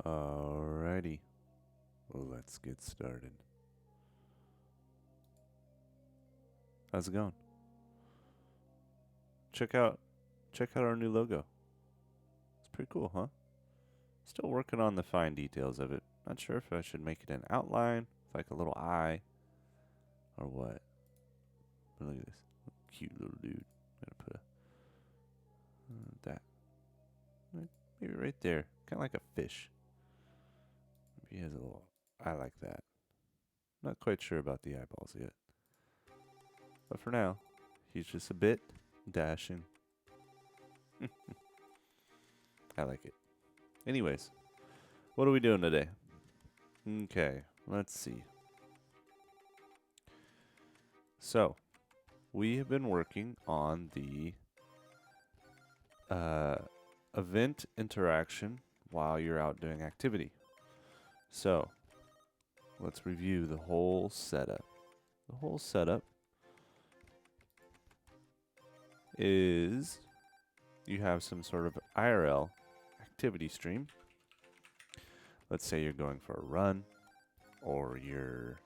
Alrighty, let's get started. How's it going? Check out check out our new logo. It's pretty cool, huh? Still working on the fine details of it. Not sure if I should make it an outline, with like a little eye, or what. But look at this cute little dude. I'm gonna put that maybe right there, kind of like a fish. Maybe he has a little eye like that. Not quite sure about the eyeballs yet, but for now, he's just a bit dashing. I like it. Anyways, what are we doing today? Okay, let's see. So, we have been working on the event interaction while you're out doing activity. So, let's review the whole setup. The whole setup is you have some sort of IRL activity stream. Let's say you're going for a run, or you're,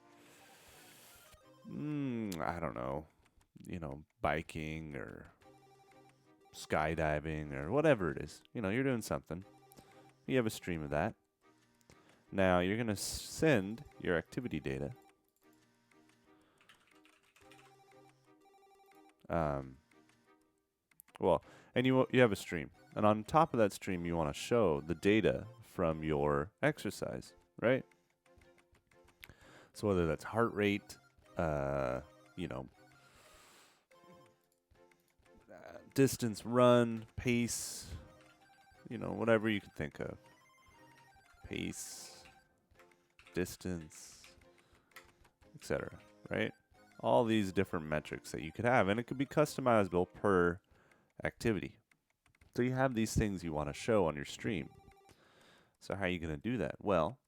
I don't know, biking or skydiving or whatever it is. You're doing something. You have a stream of that. Now you're going to send your activity data. And you have a stream. And on top of that stream, you want to show the data from your exercise, right? So whether that's heart rate, distance run, pace, whatever you can think of. Pace, distance, etc., right? All these different metrics that you could have, and it could be customizable per activity. So you have these things you want to show on your stream. So how are you going to do that? Well,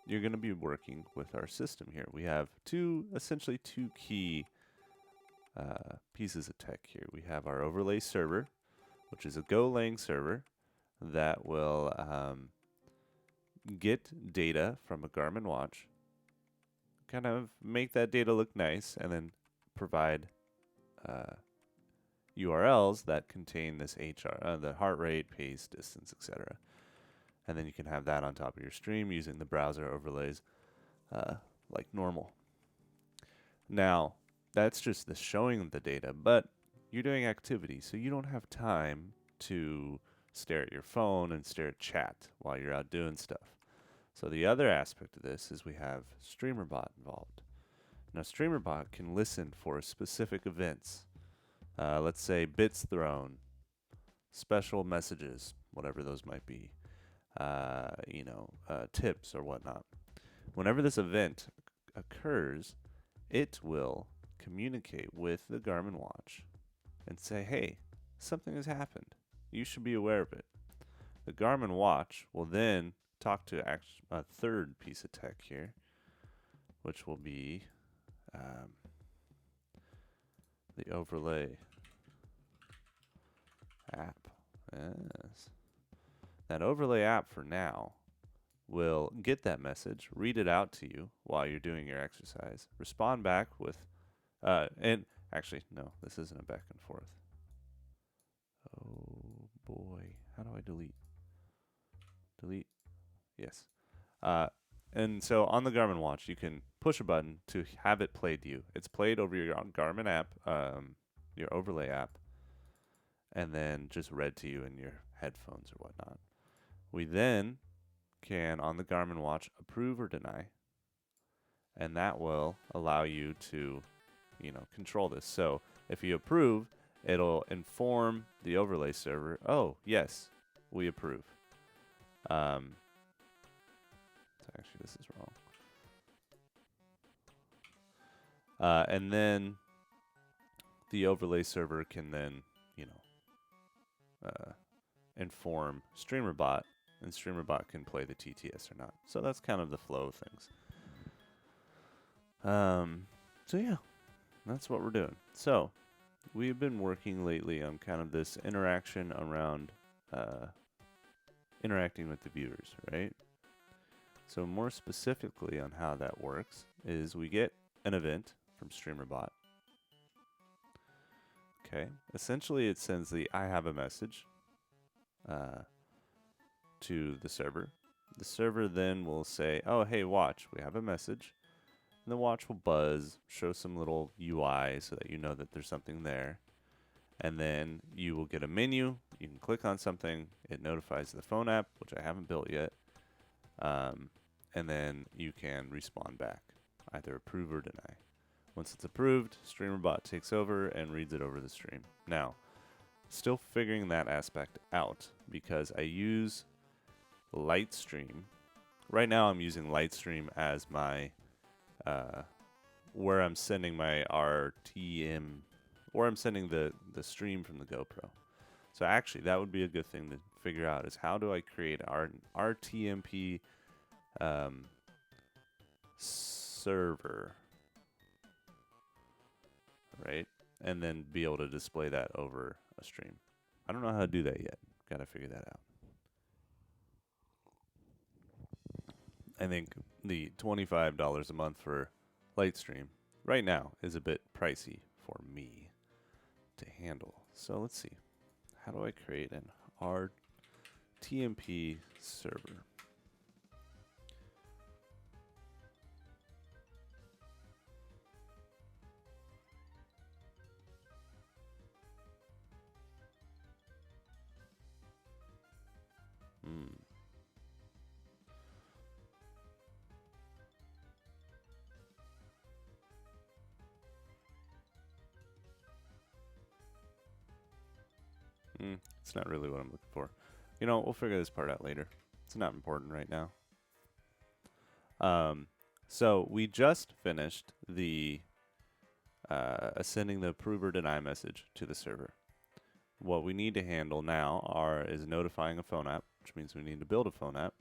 you're going to be working with our system here. We have essentially two key pieces of tech here. We have our overlay server, which is a Golang server that will get data from a Garmin watch, kind of make that data look nice, and then provide URLs that contain this the heart rate, pace, distance, etc. And then you can have that on top of your stream using the browser overlays like normal. Now, that's just the showing of the data, but you're doing activity, so you don't have time to stare at your phone and stare at chat while you're out doing stuff. So the other aspect of this is we have StreamerBot involved. Now, StreamerBot can listen for specific events. Let's say bits thrown, special messages, whatever those might be, tips or whatnot. Whenever this event occurs, it will communicate with the Garmin watch and say, hey, something has happened. You should be aware of it. The Garmin watch will then talk to a third piece of tech here, which will be the overlay app. Yes. That overlay app for now will get that message, read it out to you while you're doing your exercise, respond back with, and actually, no, this isn't a back and forth. Oh boy, how do I delete? Delete? Yes. And so on the Garmin watch, you can push a button to have it played to you. It's played over your Garmin app, your overlay app, and then just read to you in your headphones or whatnot. We then can, on the Garmin watch, approve or deny, and that will allow you to, control this. So if you approve, it'll inform the overlay server, oh, yes, we approve. Actually, this is wrong. And then the overlay server can then, inform StreamerBot, and StreamerBot can play the TTS or not. So that's kind of the flow of things. So yeah, that's what we're doing. So we've been working lately on kind of this interaction around interacting with the viewers, right? So more specifically on how that works is we get an event from StreamerBot. Okay, essentially it sends the I have a message to the server. The server then will say, oh, hey, watch, we have a message. And the watch will buzz, show some little UI so that you know that there's something there. And then you will get a menu. You can click on something. It notifies the phone app, which I haven't built yet. And then you can respond back, either approve or deny. Once it's approved, StreamerBot takes over and reads it over the stream. Now, still figuring that aspect out because I use Lightstream. Right now I'm using Lightstream as my where I'm sending my RTM, or I'm sending the stream from the GoPro. So actually that would be a good thing to figure out is how do I create our RTMP server, right? And then be able to display that over a stream. I don't know how to do that yet. Got to figure that out. I think the $25 a month for Lightstream right now is a bit pricey for me to handle. So let's see. How do I create an RTMP server? It's not really what I'm looking for. You know, we'll figure this part out later. It's not important right now. So we just finished the sending the approve or deny message to the server. What we need to handle now is notifying a phone app, which means we need to build a phone app.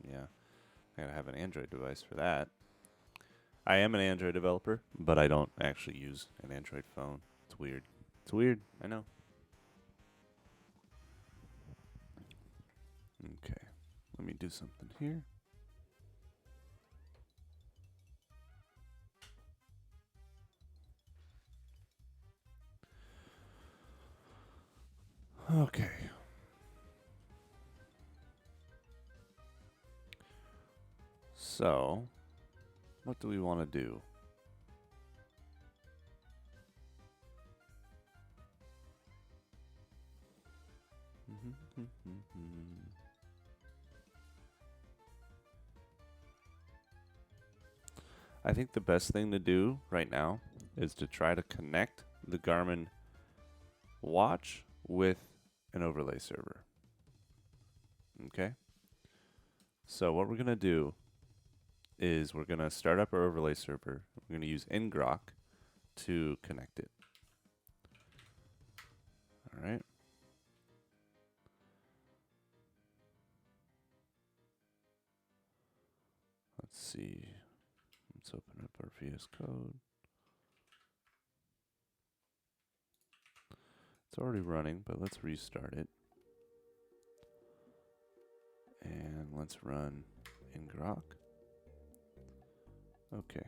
Yeah, I gotta have an Android device for that. I am an Android developer, but I don't actually use an Android phone. It's weird. It's weird, I know. Okay, let me do something here. Okay. So, what do we want to do? I think the best thing to do right now is to try to connect the Garmin watch with an overlay server. Okay? So what we're going to do is we're going to start up our overlay server. We're going to use ngrok to connect it. All right. Let's see. Let's open up our VS Code. It's already running, but let's restart it. And let's run ngrok. Okay.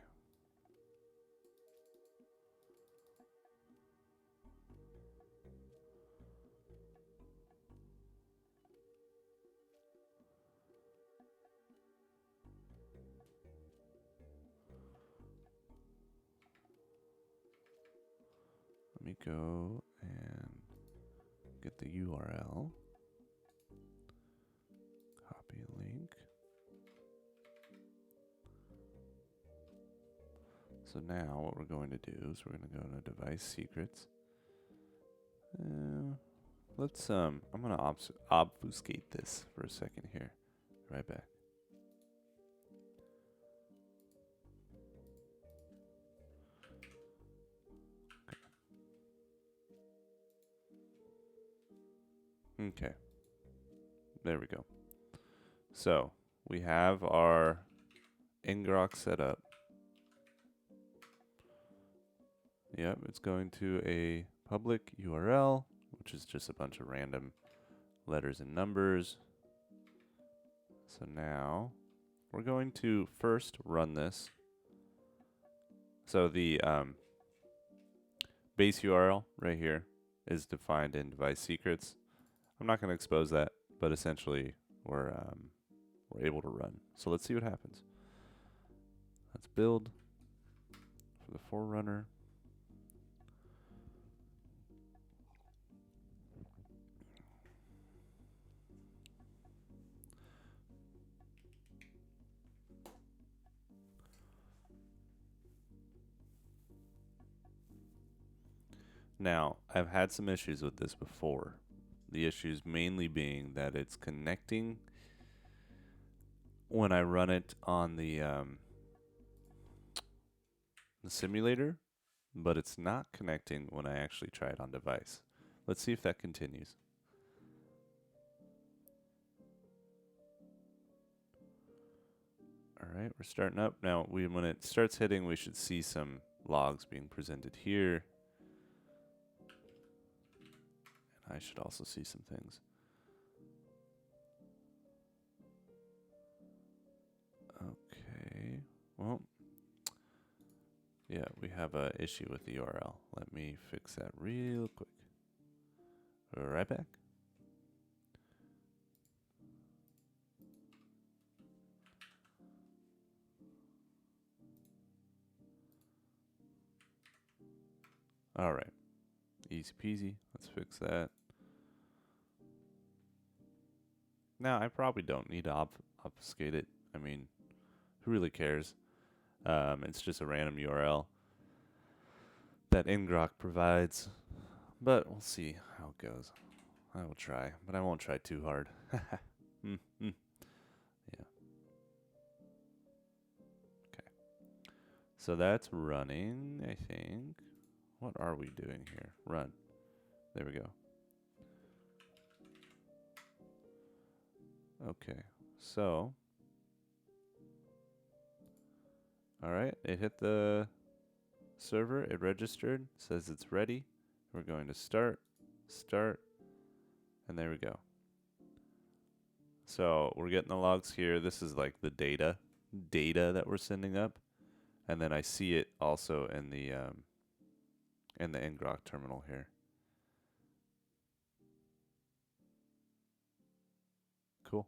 Let me go and get the URL. Copy link. So now what we're going to do is we're going to go to device secrets. Let's I'm going to obfuscate this for a second here. Right back. Okay. There we go. So we have our ngrok set up. Yep, it's going to a public URL, which is just a bunch of random letters and numbers. So now we're going to first run this. So the base URL right here is defined in device secrets. I'm not going to expose that, but essentially we're able to run. So let's see what happens. Let's build for the Forerunner. Now, I've had some issues with this before. The issues mainly being that it's connecting when I run it on the simulator, but it's not connecting when I actually try it on device. Let's see if that continues. All right, we're starting up. Now, when it starts hitting, we should see some logs being presented here. And I should also see some things. Okay, well, yeah, we have an issue with the URL. Let me fix that real quick. Right back. All right, easy peasy. Let's fix that. Now, I probably don't need to obfuscate it. I mean, who really cares? It's just a random URL that ngrok provides, but we'll see how it goes. I will try, but I won't try too hard. Yeah. Okay. So that's running, I think. What are we doing here? Run. There we go. Okay. So, all right, it hit the server, it registered, says it's ready. We're going to start, and there we go. So we're getting the logs here. This is like the data that we're sending up, and then I see it also in the ngrok terminal here. Cool.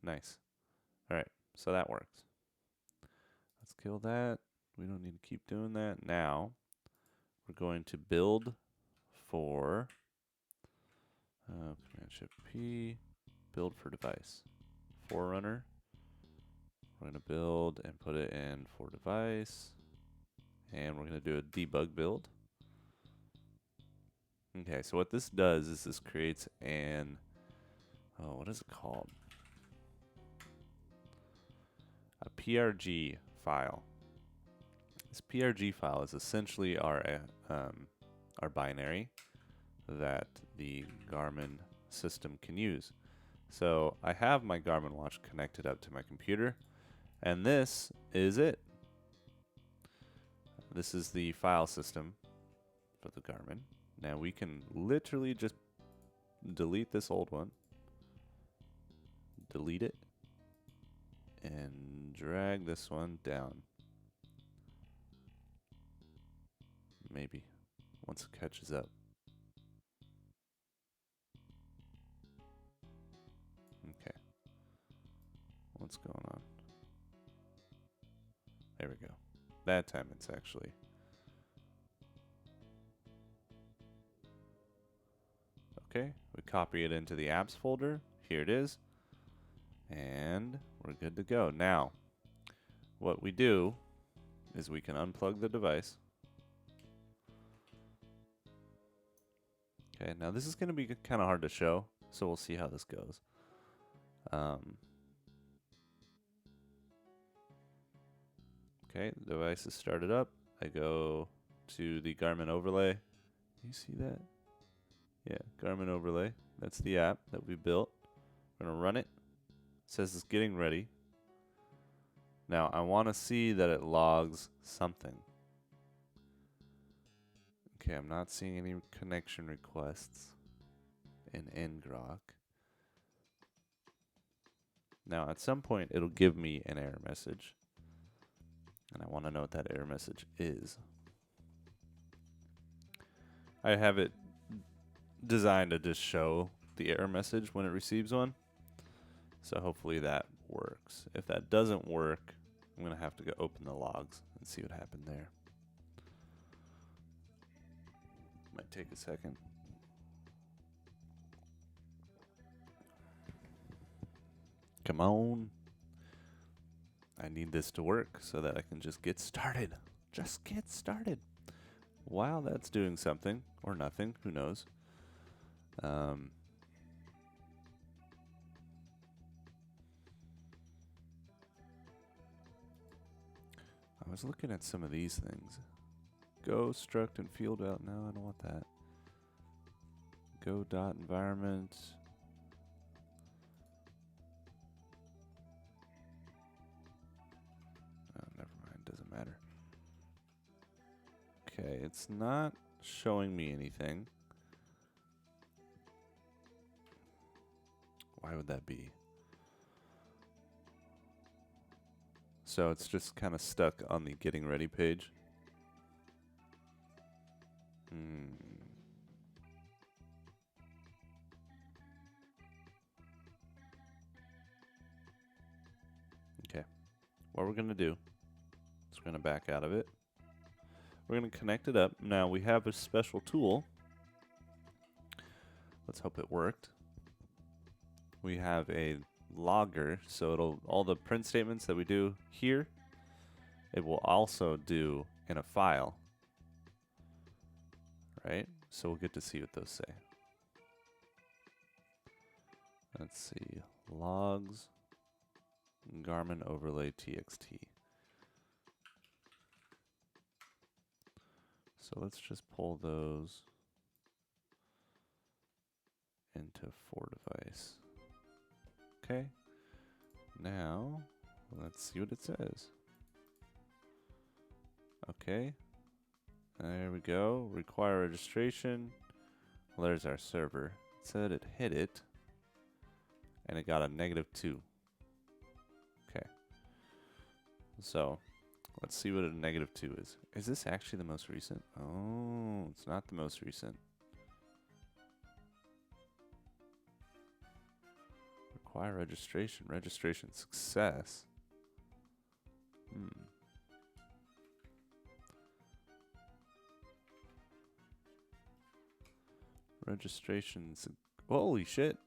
Nice. All right, so that works. Let's kill that. We don't need to keep doing that. Now we're going to build for Command Shift P, build for device. Forerunner. We're going to build and put it in for device. And we're going to do a debug build. Okay, so what this does is this creates an, what is it called? A PRG file. This PRG file is essentially our binary that the Garmin system can use. So I have my Garmin watch connected up to my computer, and this is it. This is the file system for the Garmin. Now we can literally just delete this old one, delete it, and drag this one down. Maybe once it catches up. Okay. What's going on? There we go. That time it's actually. Okay, we copy it into the apps folder. Here it is. And we're good to go. Now, what we do is we can unplug the device. Okay, now this is going to be kind of hard to show, so we'll see how this goes. Okay, the device is started up. I go to the Garmin overlay. You see that? Yeah, Garmin overlay. That's the app that we built. We're going to run it. It says it's getting ready. Now, I want to see that it logs something. Okay, I'm not seeing any connection requests in ngrok. Now, at some point, it'll give me an error message. And I want to know what that error message is. I have it designed to just show the error message when it receives one. So hopefully that works. If that doesn't work, I'm going to have to go open the logs and see what happened there. Might take a second. Come on. I need this to work so that I can just get started. Just get started. While that's doing something, or nothing, who knows. I was looking at some of these things. Go struct and field out. No, I don't want that. Go dot environment. Oh, never mind. Doesn't matter. Okay, it's not showing me anything. Why would that be? So it's just kind of stuck on the getting ready page. Okay. What we're going to do is we're going to back out of it. We're going to connect it up. Now we have a special tool. Let's hope it worked. We have a logger, so it'll all the print statements that we do here, it will also do in a file. Right? So we'll get to see what those say. Let's see. Logs Garmin overlay txt. So let's just pull those into 4Device. Okay. Now, let's see what it says. Okay. There we go. Require registration. Well, there's our server. It said it hit it, and it got a -2. Okay. So, let's see what a -2 is. Is this actually the most recent? Oh, it's not the most recent. Require registration. Registration success. Registrations. Holy shit.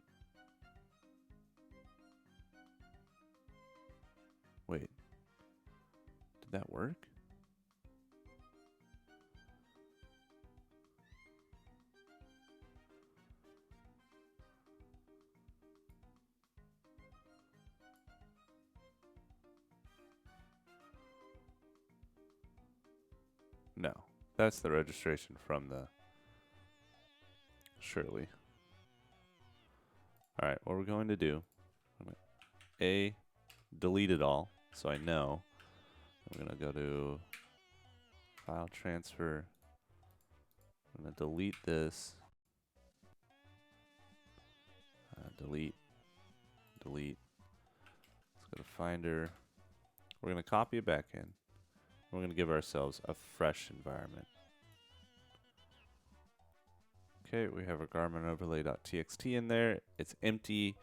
Wait. Did that work? No. That's the registration from the Shirley. Alright, what we're going to do, delete it all, so I know. I'm going to go to file transfer. I'm going to delete this. Delete. Let's go to Finder. We're going to copy it back in. We're going to give ourselves a fresh environment. Okay, we have our Garmin overlay.txt in there. It's empty.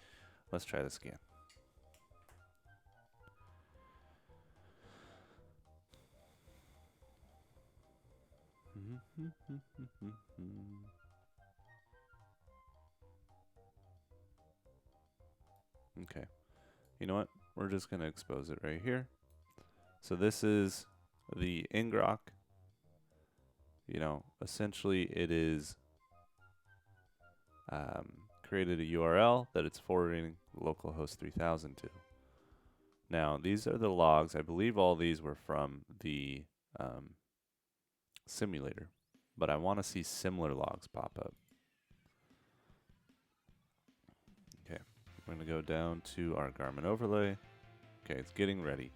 Let's try this again. Okay. You know what? We're just going to expose it right here. So this is the ngrok. You know, essentially it is created a URL that it's forwarding localhost 3000 to. Now, these are the logs. I believe all these were from the simulator, but I want to see similar logs pop up. Okay, we're going to go down to our Garmin overlay. Okay, it's getting ready.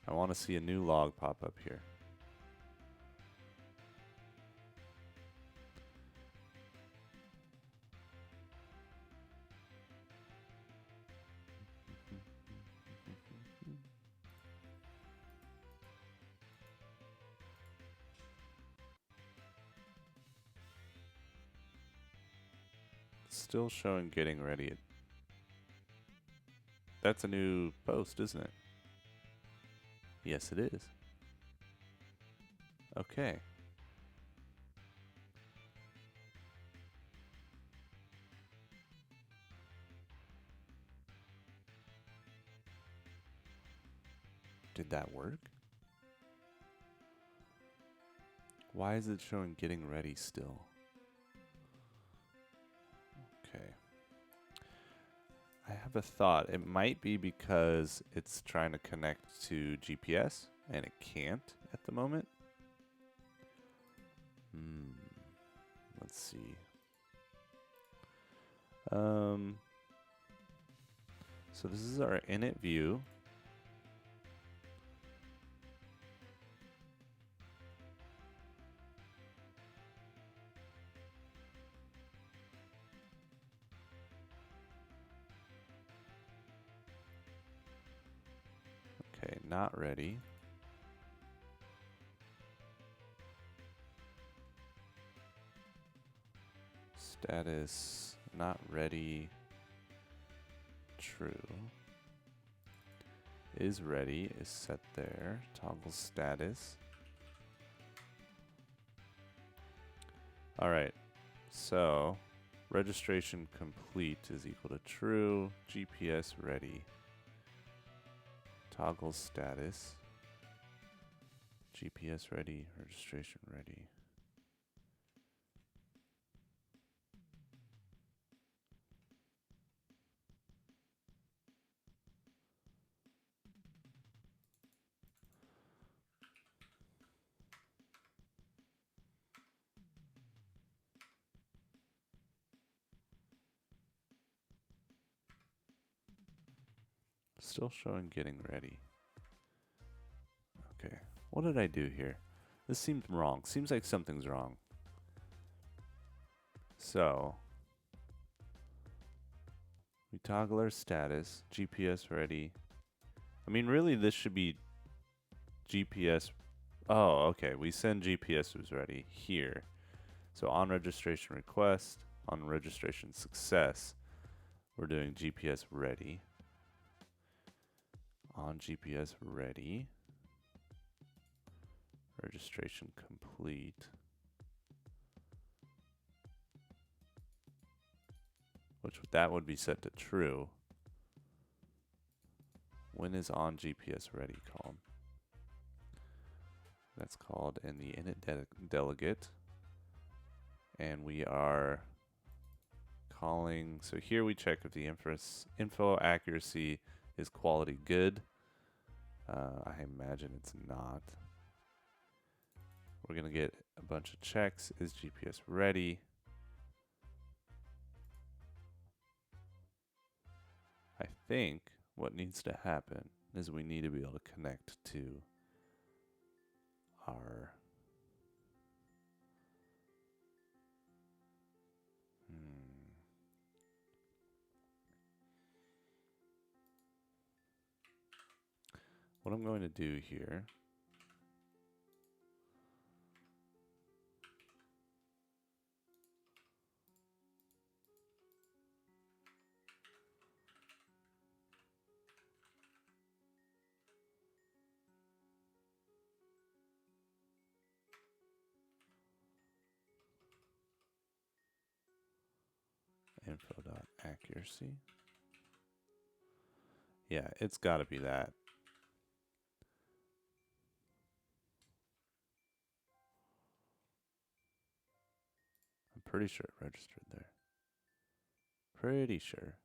I want to see a new log pop up here. Still showing getting ready. That's a new post, isn't it? Yes, it is. Okay. Did that work? Why is it showing getting ready still? Okay. I have a thought. It might be because it's trying to connect to GPS and it can't at the moment. Let's see. So this is our init view. Okay, not ready. Status not ready. True. Is ready is set there. Toggle status. Alright, so registration complete is equal to true. GPS ready. Toggle status. GPS ready. Registration ready. Still showing getting ready. Okay, what did I do here? This seems wrong. Seems like something's wrong. So, we toggle our status, GPS ready. I mean, really, this should be GPS. Oh, okay. We send GPS was ready here. So on registration request, on registration success, we're doing GPS ready. On GPS ready. Registration complete. That would be set to true. When is on GPS ready called? That's called in the init delegate. And we are calling, so here we check if the info accuracy is quality good. I imagine it's not. We're going to get a bunch of checks. Is GPS ready? I think what needs to happen is we need to be able to connect to our what I'm going to do here info.accuracy. Yeah, it's got to be that. I'm pretty sure it registered there. Pretty sure.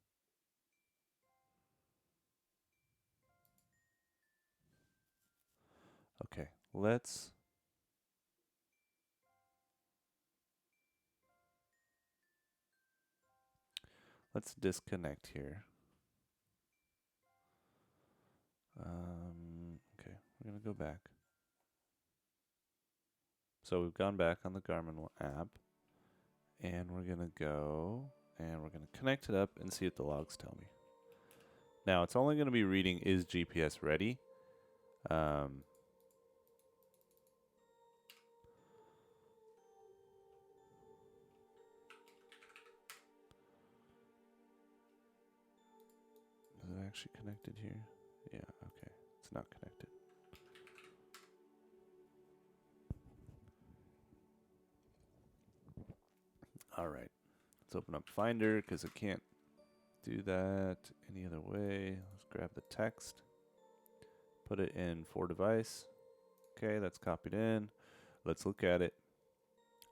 Okay, let's disconnect here. Okay, we're going to go back. So we've gone back on the Garmin app, and we're going to go, and we're going to connect it up and see what the logs tell me. Now, it's only going to be reading is GPS ready. actually connected here? Yeah, okay. It's not connected. All right. Let's open up Finder because it can't do that any other way. Let's grab the text. Put it in for device. Okay, that's copied in. Let's look at it.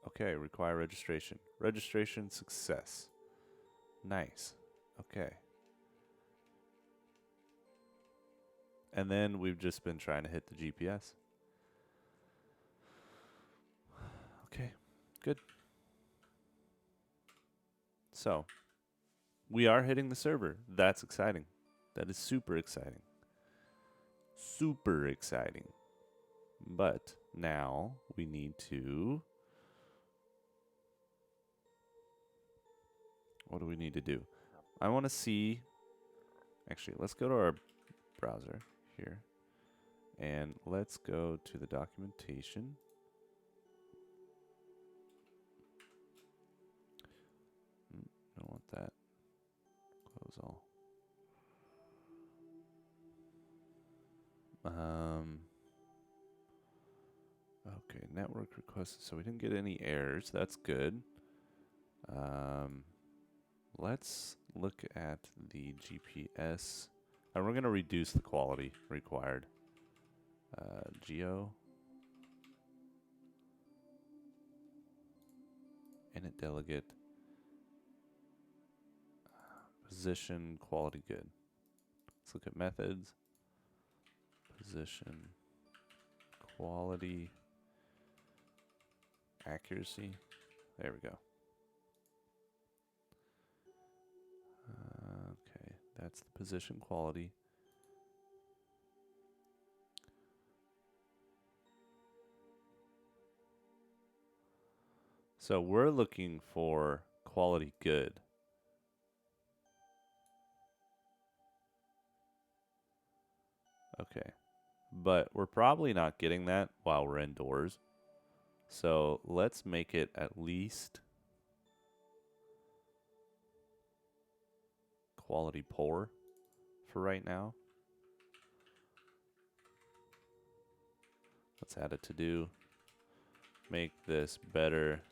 Okay, require registration. Registration success. Nice. Okay. And then we've just been trying to hit the GPS. Okay, good. So, we are hitting the server. That's exciting. That is super exciting. Super exciting. But now we need to... What do we need to do? I want to see... Actually, let's go to our browser here. And let's go to the documentation. Don't want that. Close all. Okay, network requested. So we didn't get any errors. That's good. Let's look at the GPS. And we're going to reduce the quality required. Geo. Init delegate. Position quality good. Let's look at methods. Position quality accuracy. There we go. Okay, that's the position quality. So we're looking for quality good. Okay, but we're probably not getting that while we're indoors. So let's make it at least quality poor for right now. Let's add a to-do. Make this better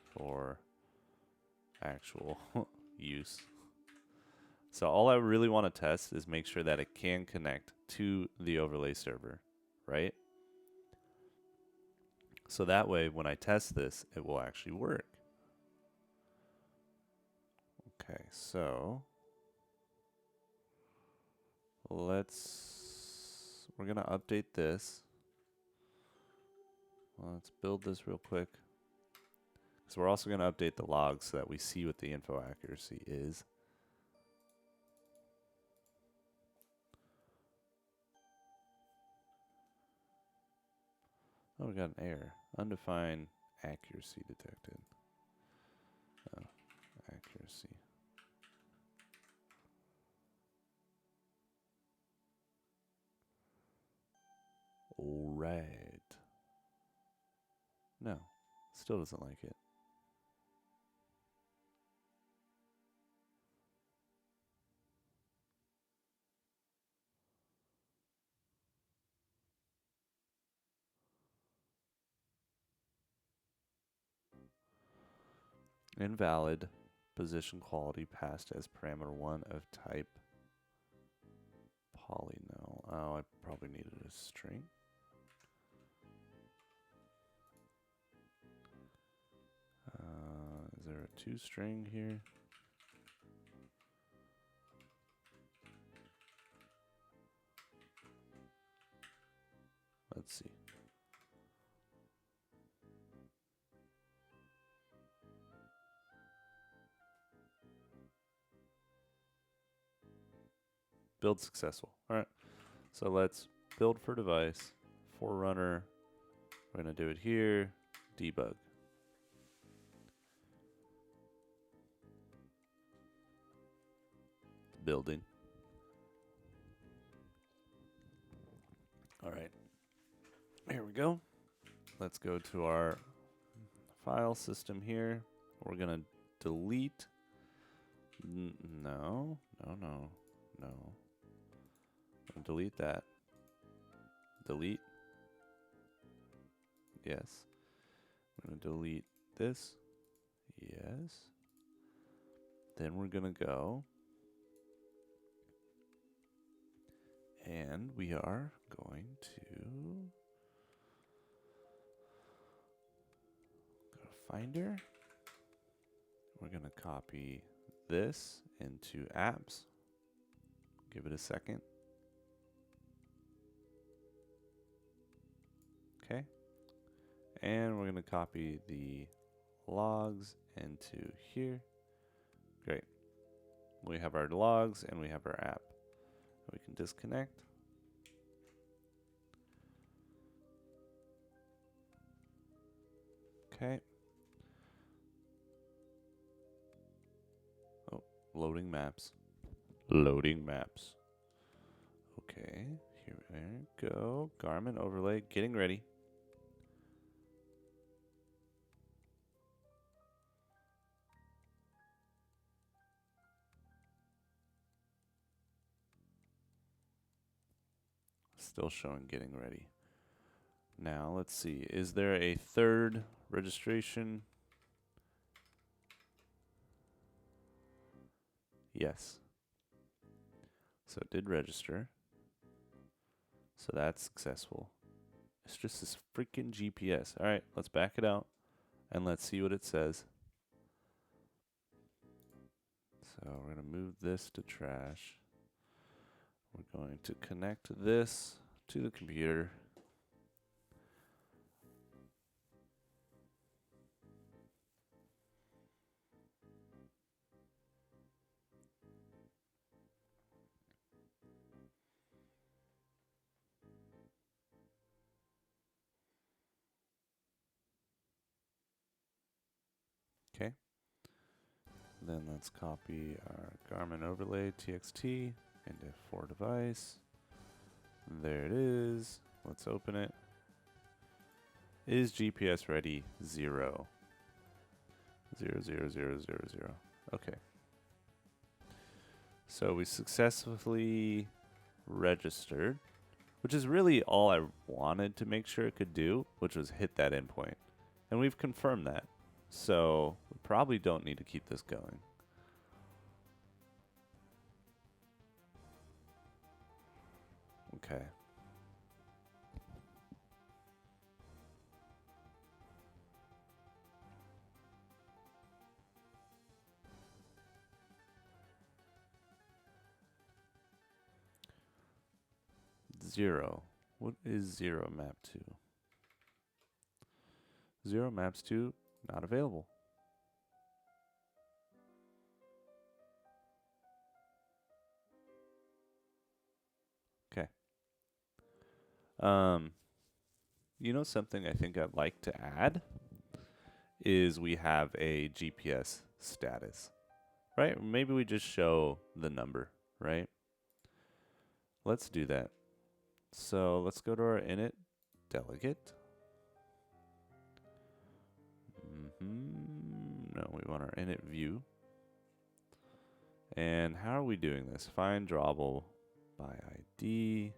for actual use. So all I really want to test is make sure that it can connect to the overlay server, right? So that way, when I test this, it will actually work. Okay, so we're going to update this. Let's build this real quick. So we're also going to update the logs so that we see what the info accuracy is. Oh, we got an error. Undefined accuracy detected. Oh, accuracy. All right. No, still doesn't like it. Invalid. Position quality passed as parameter 1 of type polynull. Oh, I probably needed a string. Is there a toString here? Let's see. Build successful. All right. So let's build for device, forerunner. We're going to do it here. Debug. Building. All right. Here we go. Let's go to our file system here. We're going to delete. No. Delete that. Delete. Yes. I'm going to delete this. Yes. Then we're going to go. And we are going to go to Finder. We're going to copy this into apps. Give it a second. Okay. And we're going to copy the logs into here. Great. We have our logs and we have our app. We can disconnect. Okay. Oh, loading maps. Loading maps. Okay, here we go. Garmin overlay, getting ready. Still showing getting ready. Now, let's see. Is there a third registration? Yes. So it did register. So that's successful. It's just this freaking GPS. All right, let's back it out and let's see what it says. So we're going to move this to trash. We're going to connect this to the computer. Okay. Then let's copy our Garmin overlay txt into for device. There it is. Let's open it. Is GPS ready? 0. 0, 0, 0, 0, 0. Okay. So we successfully registered, which is really all I wanted to make sure it could do, which was hit that endpoint. And we've confirmed that. So we probably don't need to keep this going. Okay. Zero. What is 0 map to? 0 maps to not available. Okay. You know something I think I'd like to add is we have a GPS status, right? Maybe we just show the number, right? Let's do that. So let's go to our init delegate. No, we want our init view. And how are we doing this? Find drawable by ID.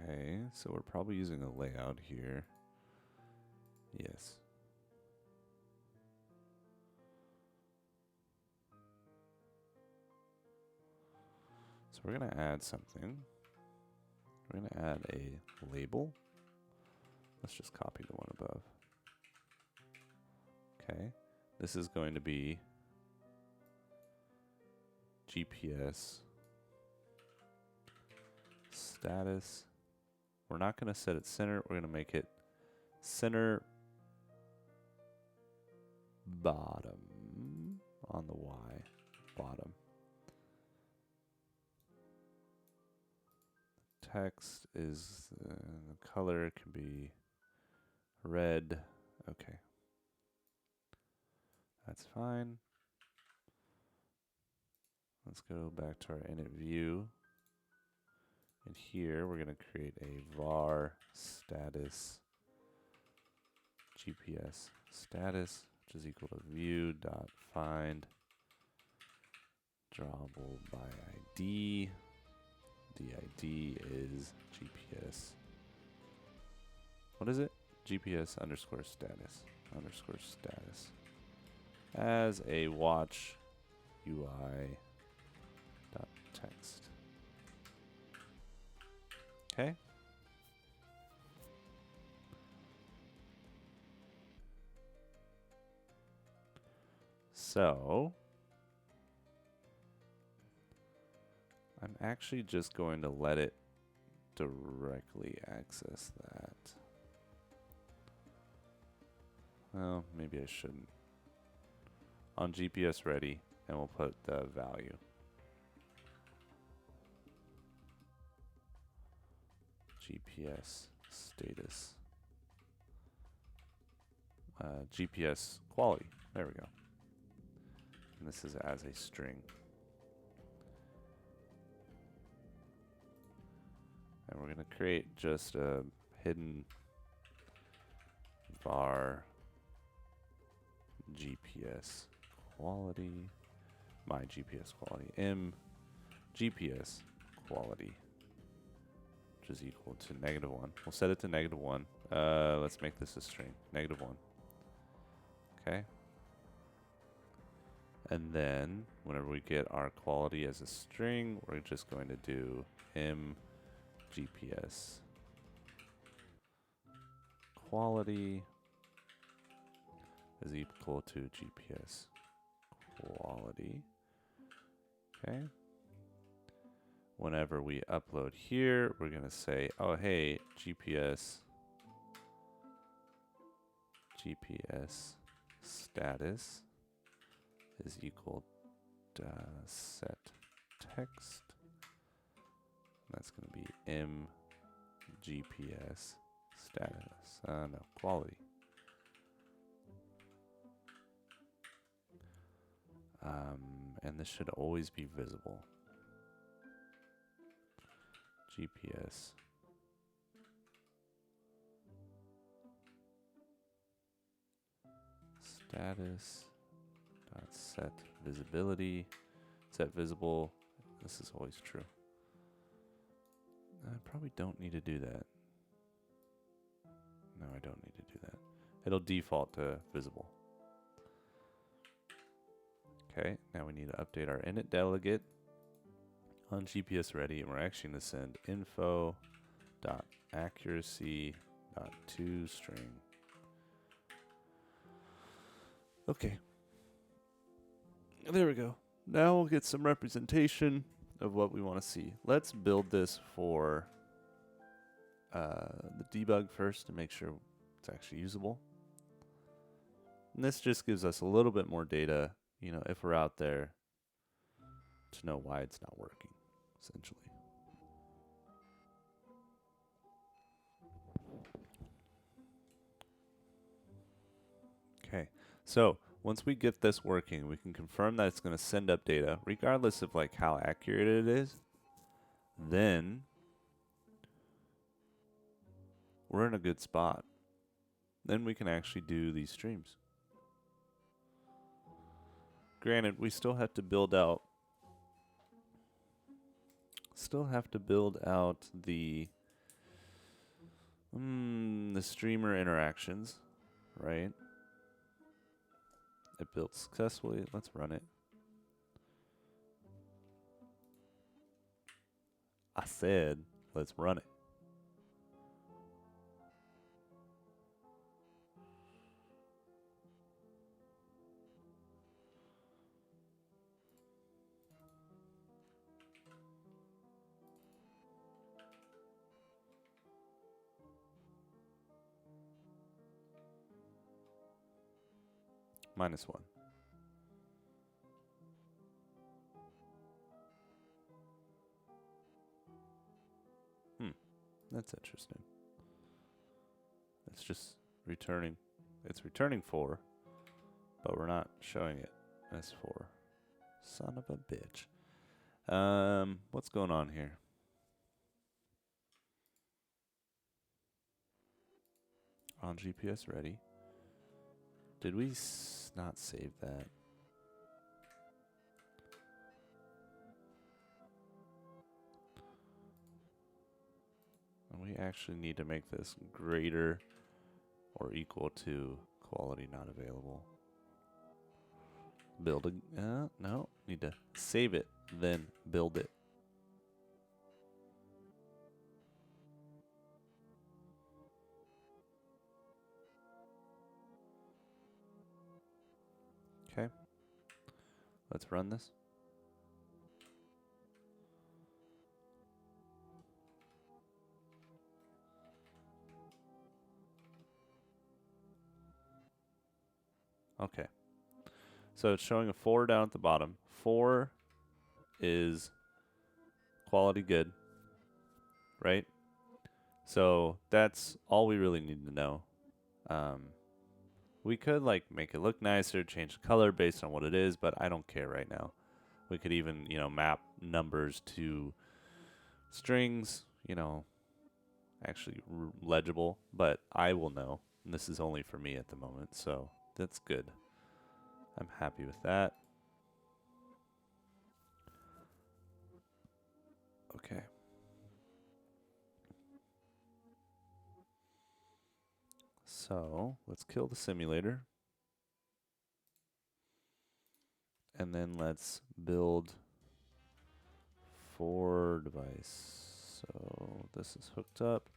Okay, so we're probably using a layout here. Yes. So we're going to add something. We're going to add a label. Let's just copy the one above. Okay. This is going to be GPS status. We're not going to set it center. We're going to make it center bottom on the Y. Bottom. Text is the color can be red. Okay. That's fine. Let's go back to our init view. And here we're going to create a var status GPS status, which is equal to view dot find drawable by ID. The ID is GPS. What is it? GPS underscore status as a watch UI dot text. Okay. So I'm actually just going to let it directly access that. Well, maybe I shouldn't. On GPS ready, and we'll put the value. GPS status. GPS quality. There we go. And this is as a string. And we're going to create just a hidden var GPS quality, my GPS quality, m GPS quality, which is equal to -1. We'll set it to -1. Let's make this a string, -1. Okay. And then whenever we get our quality as a string, we're just going to do m GPS quality is equal to GPS quality. Okay. Whenever we upload here, we're going to say, oh, hey, GPS status is equal to set text. That's going to be m GPS status. No, quality. And this should always be visible. GPS status dot set visibility. Set visible. This is always true. I probably don't need to do that. No, I don't need to do that. It'll default to visible. Okay, now we need to update our init delegate on GPS ready, and we're actually going to send info.accuracy.toString. Okay. There we go. Now we'll get some representation of what we want to see. Let's build this for the debug first to make sure it's actually usable. And this just gives us a little bit more data, you know, if we're out there, to know why it's not working, essentially. Okay, so once we get this working, we can confirm that it's going to send up data, regardless of like how accurate it is. Then we're in a good spot. Then we can actually do these streams. Granted, we still have to build out the streamer interactions, right? It built successfully. Let's run it. I said, let's run it. -1. That's interesting. It's just returning. It's returning 4, but we're not showing it as 4. Son of a bitch. What's going on here? On GPS ready. Did we not save that? And we actually need to make this greater or equal to quality not available. Build a, no, need to save it, then build it. Okay. Let's run this. Okay. So it's showing a 4 down at the bottom. 4 is quality good, right? So that's all we really need to know. We could like make it look nicer, change the color based on what it is, but I don't care right now. We could even, map numbers to strings, actually legible, but I will know. And this is only for me at the moment, so that's good. I'm happy with that. Okay. So let's kill the simulator. And then let's build for device. So this is hooked up.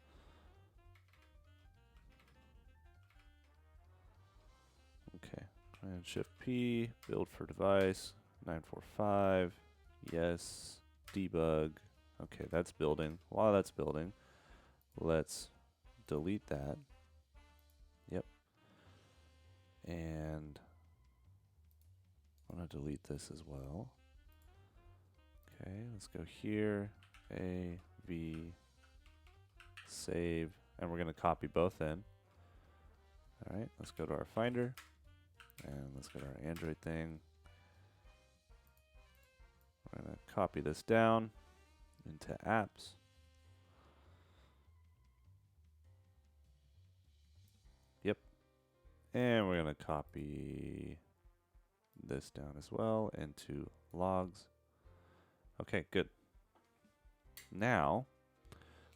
Okay. And Shift P, build for device, 945. Yes. Debug. Okay, that's building. While that's building, let's delete that. Yep. And I'm going to delete this as well. Okay, let's go here. A, V, save. And we're going to copy both in. All right, let's go to our Finder. And let's go to our Android thing. We're going to copy this down into apps. Yep. And we're going to copy this down as well into logs. Okay, good. Now,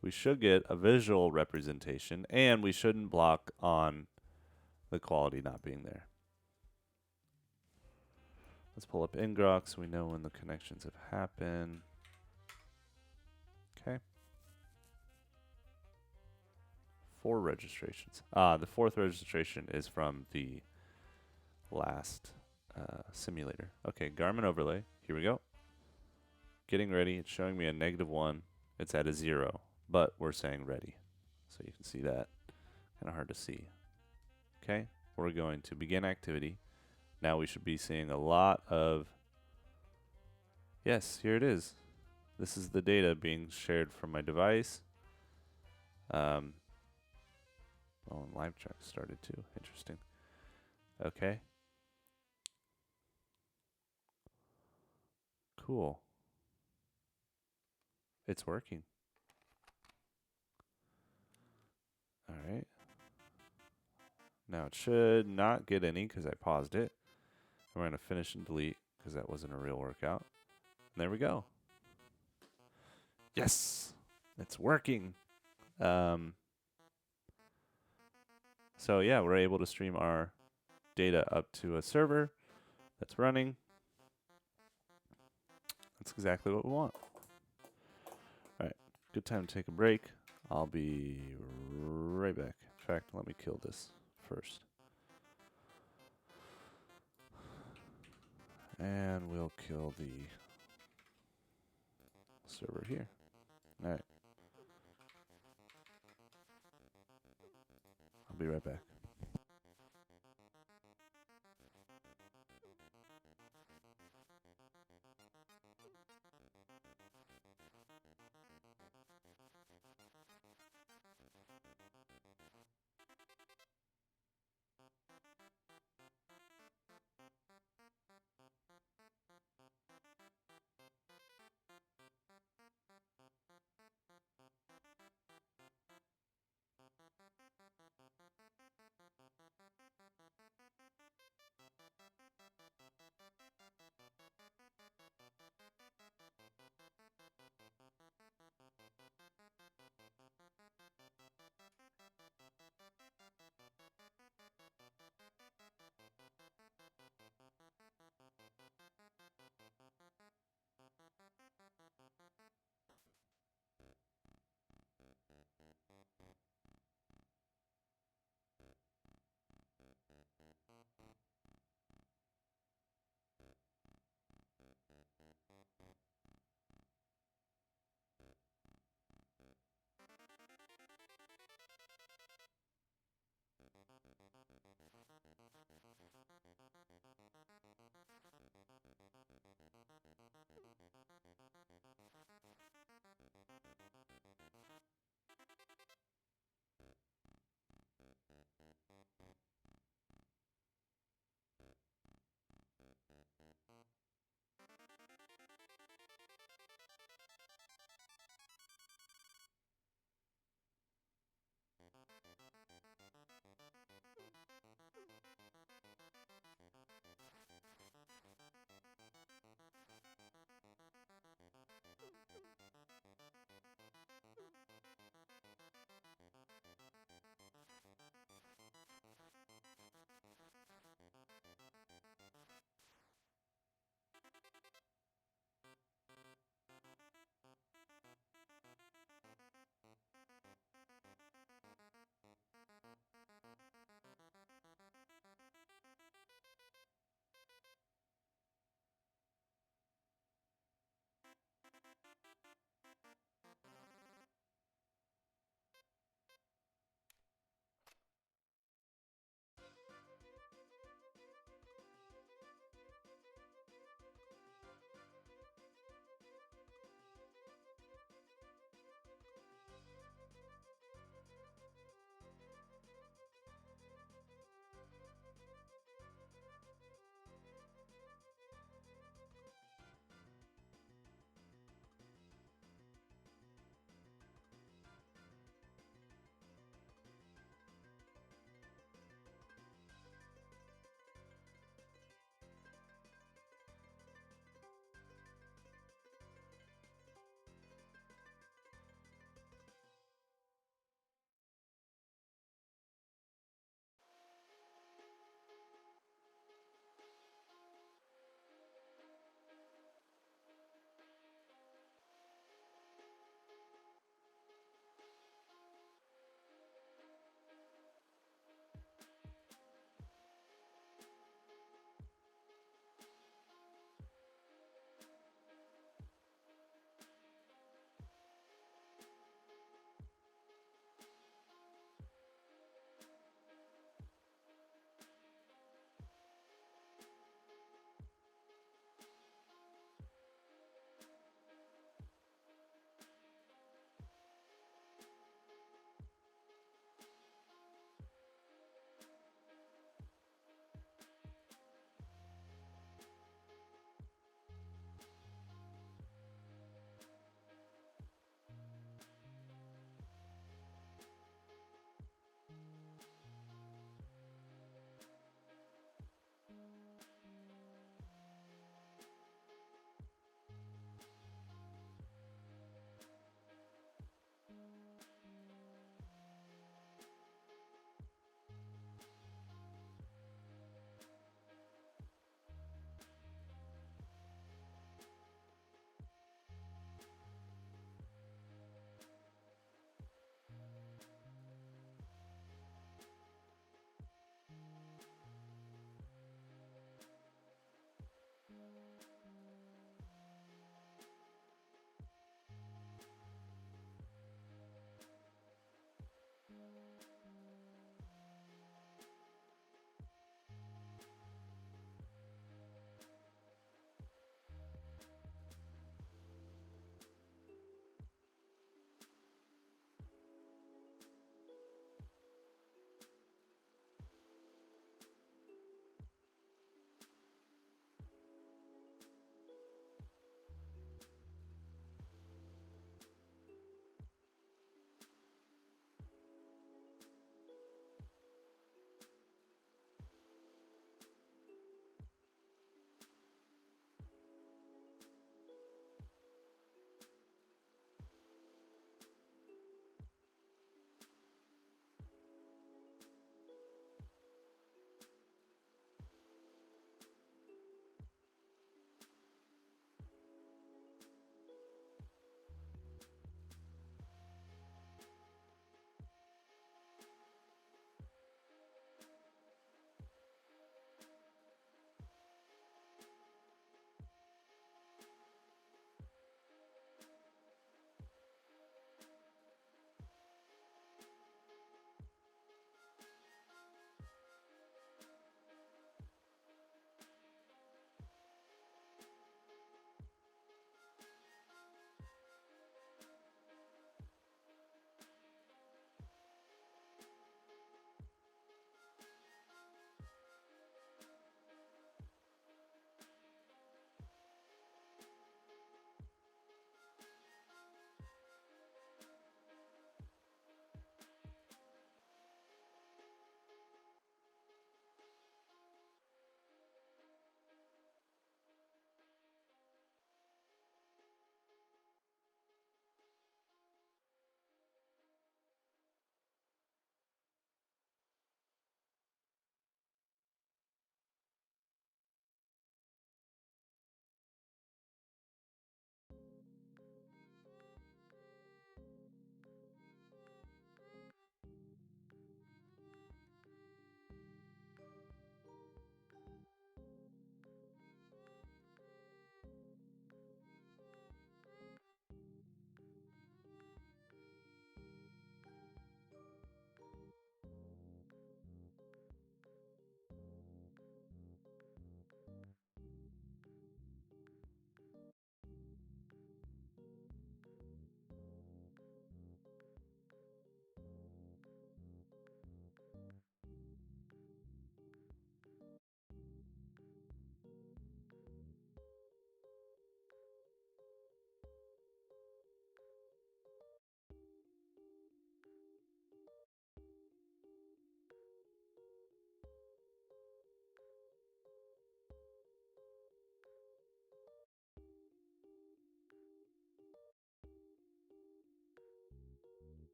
we should get a visual representation, and we shouldn't block on the quality not being there. Let's pull up ngrok so we know when the connections have happened. Okay. 4 registrations. The 4th registration is from the last simulator. Okay, Garmin overlay. Here we go. Getting ready. It's showing me a -1. It's at a 0, but we're saying ready. So you can see that. Kind of hard to see. Okay, we're going to begin activity. Now we should be seeing a lot of, yes, here it is. This is the data being shared from my device. Oh, and live track started too. Interesting. Okay. Cool. It's working. All right. Now it should not get any because I paused it. We're going to finish and delete because that wasn't a real workout. And there we go. Yes, it's working. So yeah, we're able to stream our data up to a server that's running. That's exactly what we want. All right, good time to take a break. I'll be right back. In fact, let me kill this first. And we'll kill the server here. All right. I'll be right back.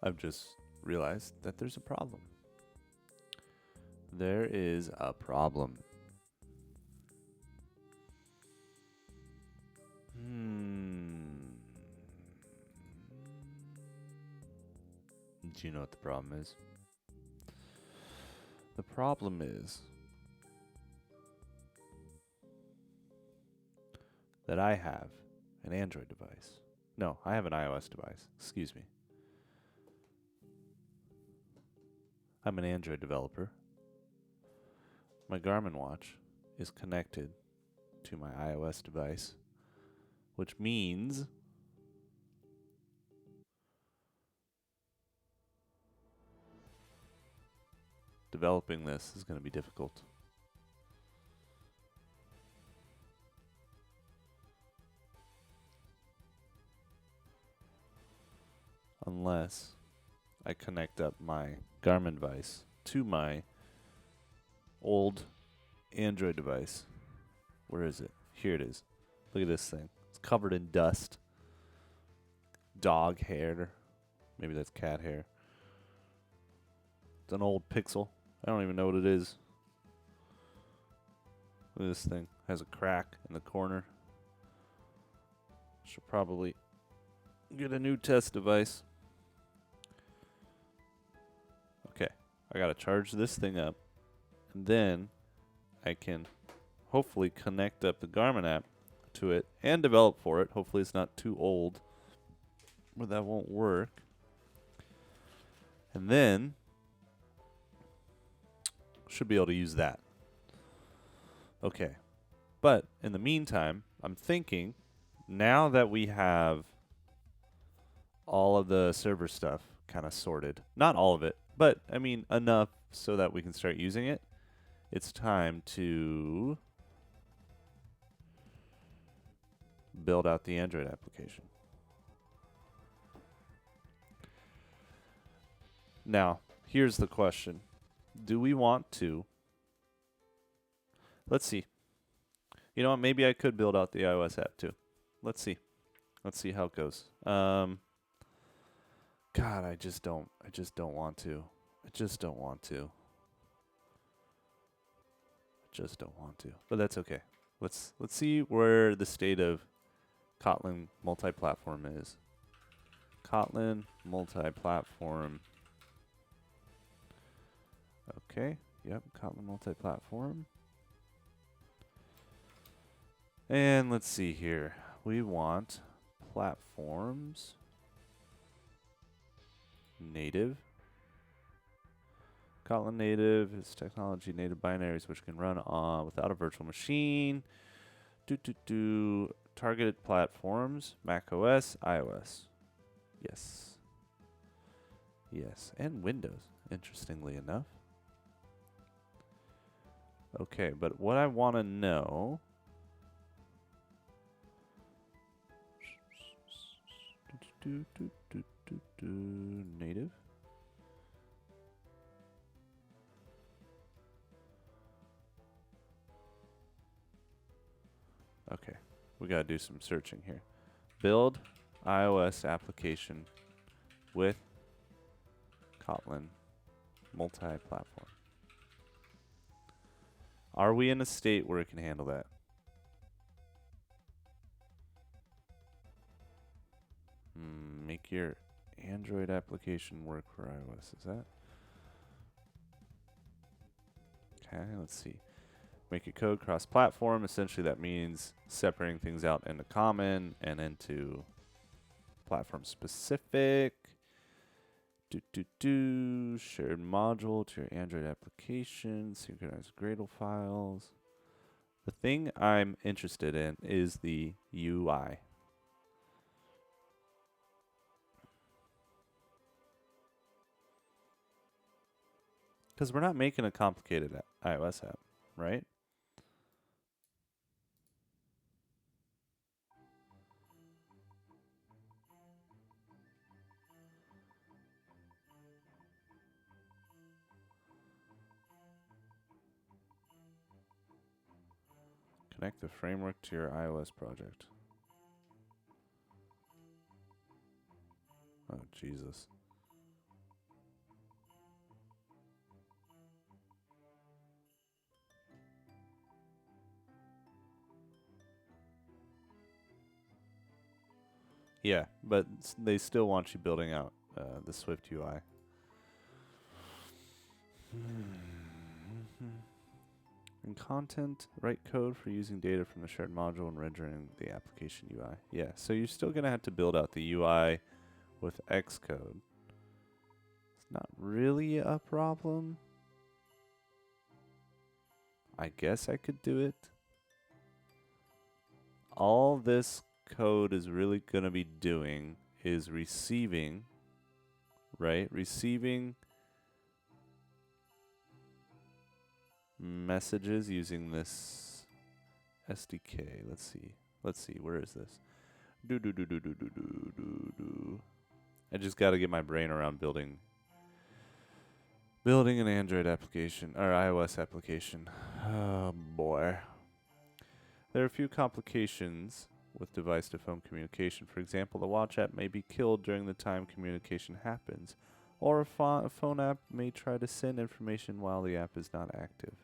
I've just realized that there's a problem. There is a problem. Do you know what the problem is? The problem is that I have an Android device. No, I have an iOS device. Excuse me. I'm an Android developer. My Garmin watch is connected to my iOS device, which means developing this is going to be difficult. Unless I connect up my Garmin device to my old Android device. Where is it? Here it is. Look at this thing. It's covered in dust. Dog hair. Maybe that's cat hair. It's an old Pixel. I don't even know what it is. Look at this thing. Has a crack in the corner. Should probably get a new test device. Okay. I gotta charge this thing up. And then I can hopefully connect up the Garmin app to it and develop for it. Hopefully it's not too old, but that won't work. And then should be able to use that. Okay. But in the meantime, I'm thinking now that we have all of the server stuff kind of sorted, not all of it, but I mean enough so that we can start using it, it's time to build out the Android application. Now, here's the question. Do we want to? Let's see. You know what? Maybe I could build out the iOS app too. Let's see. Let's see how it goes. God, I just don't want to. I just don't want to. But that's okay. Let's see where the state of Kotlin multi-platform is. Kotlin multi-platform. Okay. Yep, Kotlin multi-platform. And let's see here. We want platforms native. Kotlin native is technology native binaries which can run on without a virtual machine. Targeted platforms, Mac OS, iOS. Yes. Yes, and Windows, interestingly enough. Okay, but what I want to know native. Okay, we got to do some searching here. Build iOS application with Kotlin multi-platform. Are we in a state where it can handle that? Make your Android application work for iOS. Is that? Okay, let's see. Make your code cross-platform. Essentially, that means separating things out into common and into platform-specific. Shared module to your Android application. Synchronize Gradle files. The thing I'm interested in is the UI. Because we're not making a complicated iOS app, right? Connect the framework to your iOS project. Oh, Jesus. Yeah, but they still want you building out the Swift UI. In content, write code for using data from the shared module and rendering the application UI. Yeah, so you're still going to have to build out the UI with Xcode. It's not really a problem. I guess I could do it. All this code is really going to be doing is receiving, right? Receiving messages using this SDK. Let's see. Where is this? I just got to get my brain around building an Android application or iOS application. Oh boy. There are a few complications with device-to-phone communication. For example, the watch app may be killed during the time communication happens, or a phone app may try to send information while the app is not active.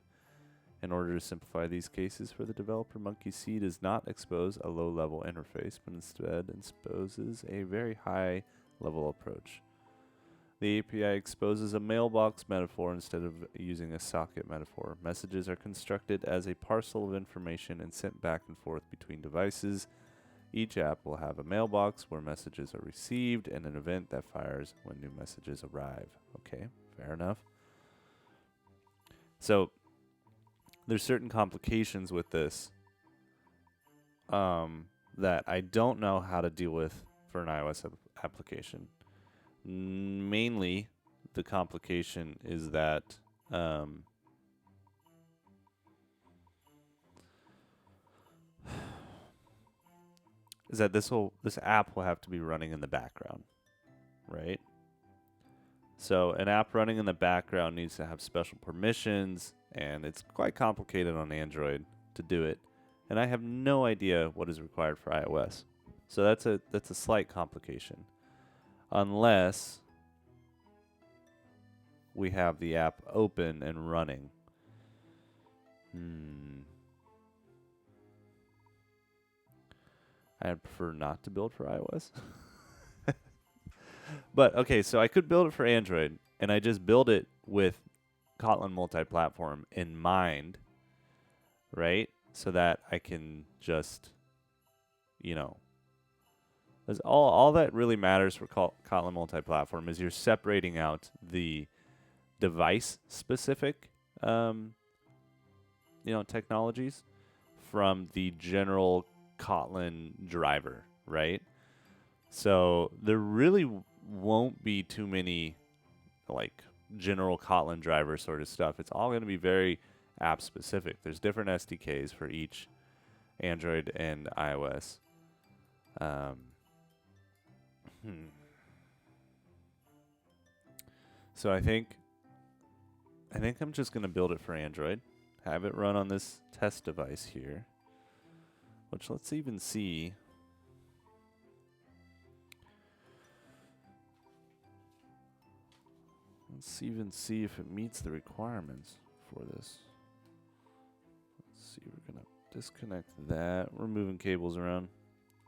In order to simplify these cases for the developer, Monkey-See does not expose a low-level interface, but instead exposes a very high-level approach. The API exposes a mailbox metaphor instead of using a socket metaphor. Messages are constructed as a parcel of information and sent back and forth between devices. Each app will have a mailbox where messages are received and an event that fires when new messages arrive. Okay, fair enough. So there's certain complications with this that I don't know how to deal with for an iOS application. Mainly, the complication is that this app will have to be running in the background, right? So an app running in the background needs to have special permissions, and it's quite complicated on Android to do it. And I have no idea what is required for iOS. So that's a slight complication. Unless we have the app open and running. I'd prefer not to build for iOS. But okay, so I could build it for Android, and I just build it with Kotlin multi-platform in mind, right? So that I can just, all that really matters for Kotlin multi-platform is you're separating out the device-specific, technologies from the general Kotlin driver, right? So there really won't be too many like general Kotlin driver sort of stuff. It's all going to be very app specific. There's different SDKs for each Android and iOS. So I think I'm just going to build it for Android, have it run on this test device here, which let's even see. Let's even see if it meets the requirements for this. Let's see, we're going to disconnect that. We're moving cables around.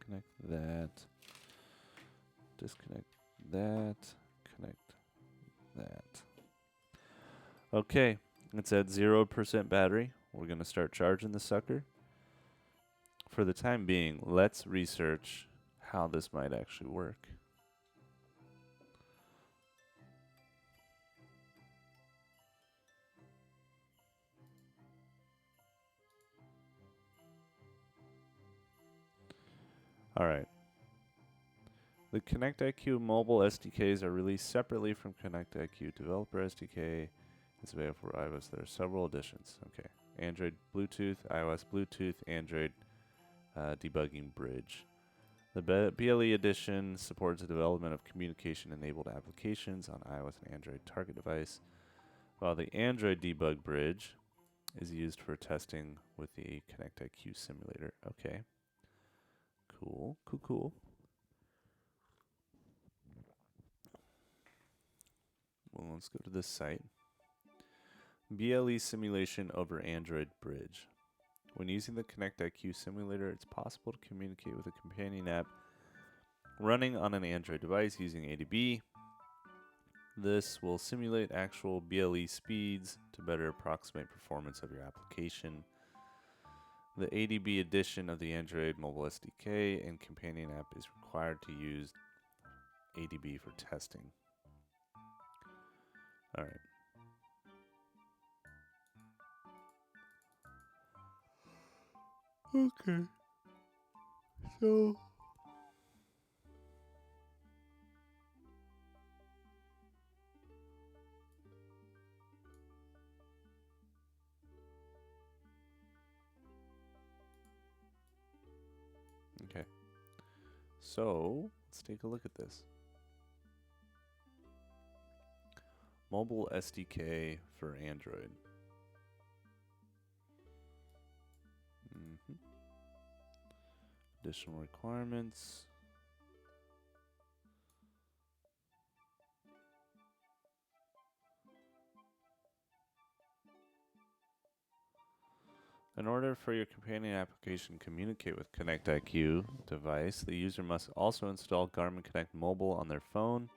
Connect that. Disconnect that. Connect that. Okay, it's at 0% battery. We're going to start charging the sucker. For the time being, let's research how this might actually work. All right. The ConnectIQ mobile SDKs are released separately from ConnectIQ developer SDK. It's available for iOS. There are several editions. Okay. Android Bluetooth, iOS Bluetooth, Android debugging bridge. The BLE edition supports the development of communication-enabled applications on iOS and Android target device, while the Android debug bridge is used for testing with the ConnectIQ simulator. Okay. Cool. Well, let's go to this site. BLE simulation over Android bridge. When using the ConnectIQ simulator, it's possible to communicate with a companion app Running on an Android device using ADB. This will simulate actual BLE speeds to better approximate performance of your application. The ADB edition of the Android mobile SDK and companion app is required to use ADB for testing. All right. Okay. So okay. So let's take a look at this. Mobile SDK for Android. Additional requirements. In order for your companion application to communicate with Connect IQ device, the user must also install Garmin Connect Mobile on their phone.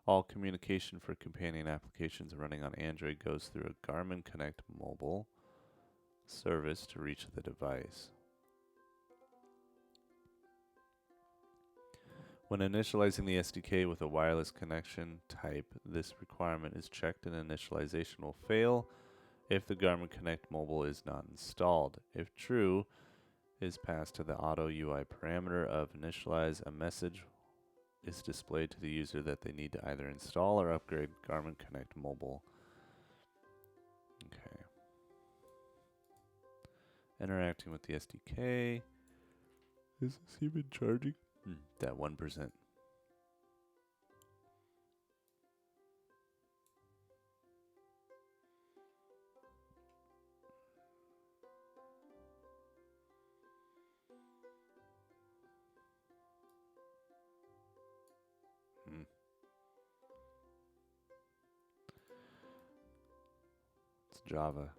All communication for companion applications running on Android goes through a Garmin Connect Mobile service to reach the device. When initializing the SDK with a wireless connection type, this requirement is checked and initialization will fail if the Garmin Connect Mobile is not installed. If true, is passed to the auto UI parameter of initialize, a message is displayed to the user that they need to either install or upgrade Garmin Connect Mobile. Okay. Interacting with the SDK. Is this even charging? That 1%. It's Java.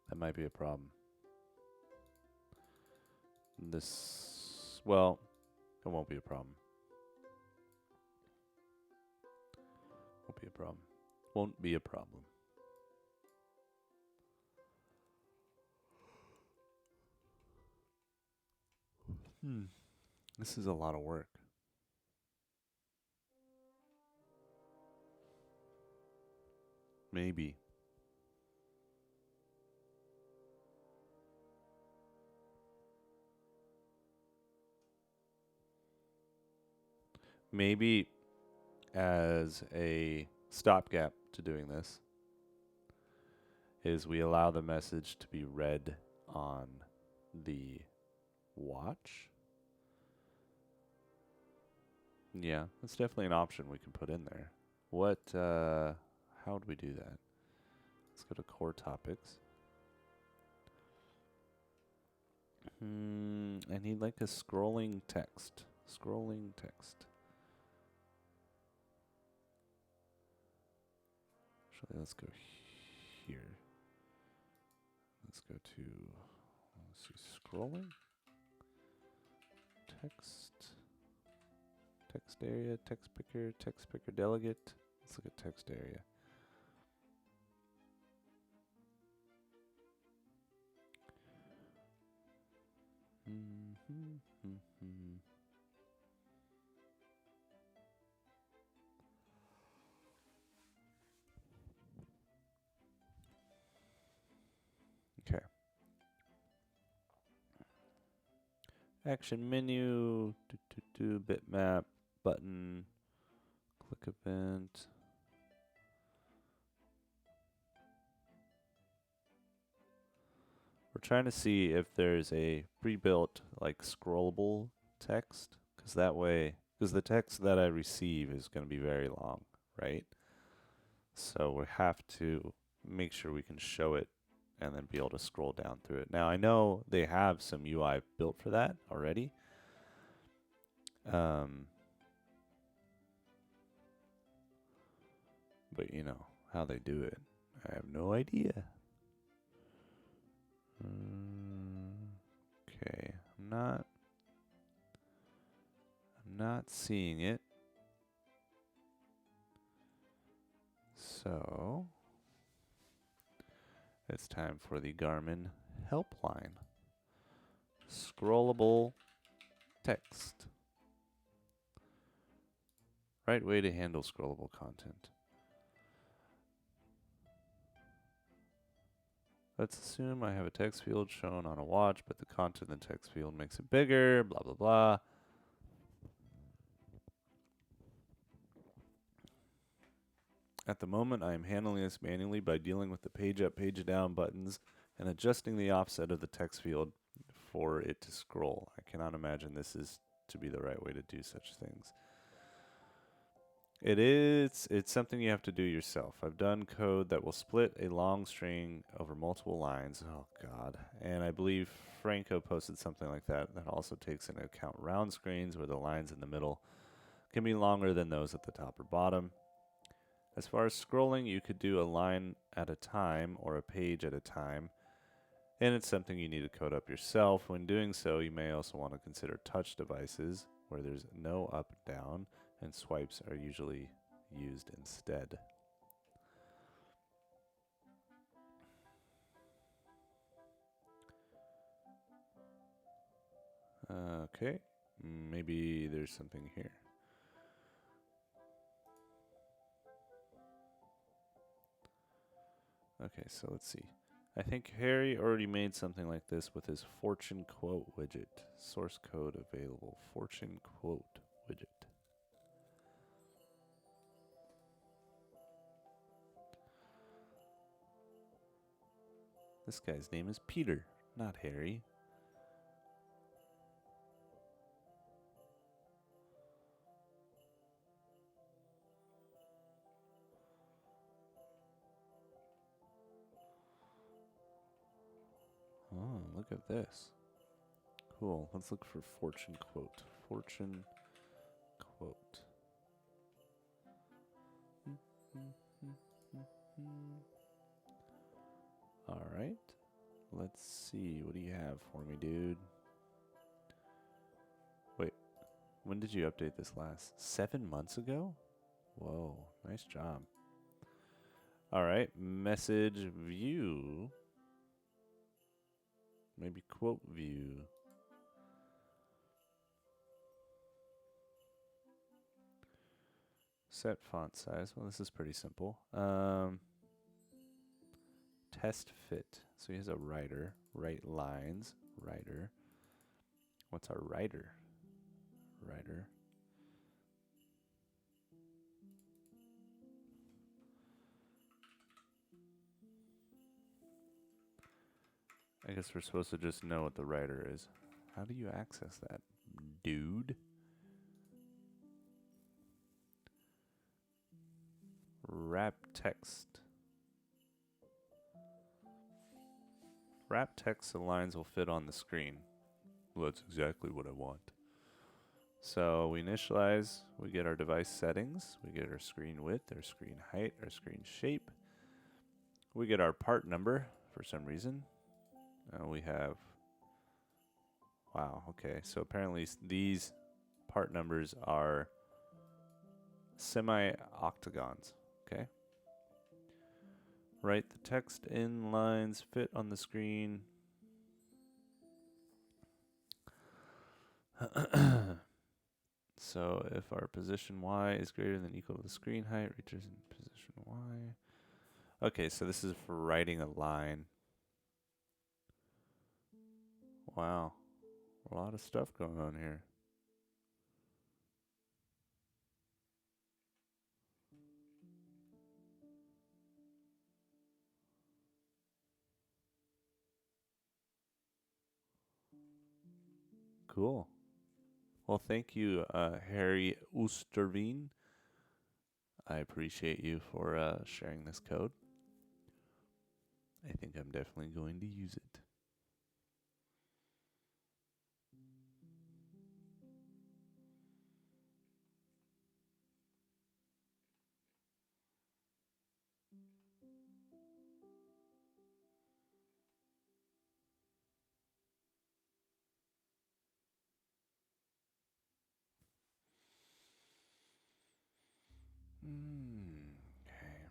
That might be a problem. This, well, it won't be a problem. Won't be a problem. Won't be a problem. This is a lot of work. Maybe. Maybe as a stopgap to doing this is we allow the message to be read on the watch. Yeah, that's definitely an option we can put in there. What, how do we do that? Let's go to core topics. I need like a scrolling text. Scrolling text. Actually, let's go here. Let's go to, let's see, scrolling. Text. Text area, text picker delegate. Let's look at text area. Okay. Action menu, bitmap, button, click event. We're trying to see if there's a pre-built like scrollable text, because that way, because the text that I receive is going to be very long, right? So we have to make sure we can show it and then be able to scroll down through it. Now I know they have some UI built for that already. But you know how they do it, I have no idea. Okay, I'm not seeing it. So it's time for the Garmin helpline. Scrollable text. Right way to handle scrollable content. Let's assume I have a text field shown on a watch, but the content in the text field makes it bigger, blah, blah, blah. At the moment, I am handling this manually by dealing with the page up, page down buttons and adjusting the offset of the text field for it to scroll. I cannot imagine this is to be the right way to do such things. It's something you have to do yourself. I've done code that will split a long string over multiple lines. Oh God. And I believe Franco posted something like that that also takes into account round screens where the lines in the middle can be longer than those at the top or bottom. As far as scrolling, you could do a line at a time or a page at a time, and it's something you need to code up yourself. When doing so, you may also want to consider touch devices where there's no up, down, and swipes are usually used instead. Okay, maybe there's something here. Okay, so let's see. I think Harry already made something like this with his fortune quote widget. Source code available. Fortune quote widget. This guy's name is Peter, not Harry. Oh, look at this. Cool. Let's look for fortune quote. Fortune quote. All right. Let's see. What do you have for me, dude? Wait. When did you update this last? 7 months ago? Whoa. Nice job. All right. Message view. Maybe quote view. Set font size. Well, this is pretty simple. Test fit. So he has a writer. Write lines. Writer. What's our writer? Writer. I guess we're supposed to just know what the writer is. How do you access that, dude? Wrap text. Wrap text so lines will fit on the screen. Well, that's exactly what I want. So we initialize, we get our device settings, we get our screen width, our screen height, our screen shape. We get our part number for some reason. We have, wow, okay. So apparently these part numbers are semi-octagons, okay? Write the text in lines, fit on the screen. So if our position Y is greater than equal to the screen height, reaches in position Y. Okay, so this is for writing a line. Wow. A lot of stuff going on here. Cool. Well, thank you, Harry Oosterveen. I appreciate you for sharing this code. I think I'm definitely going to use it. Okay.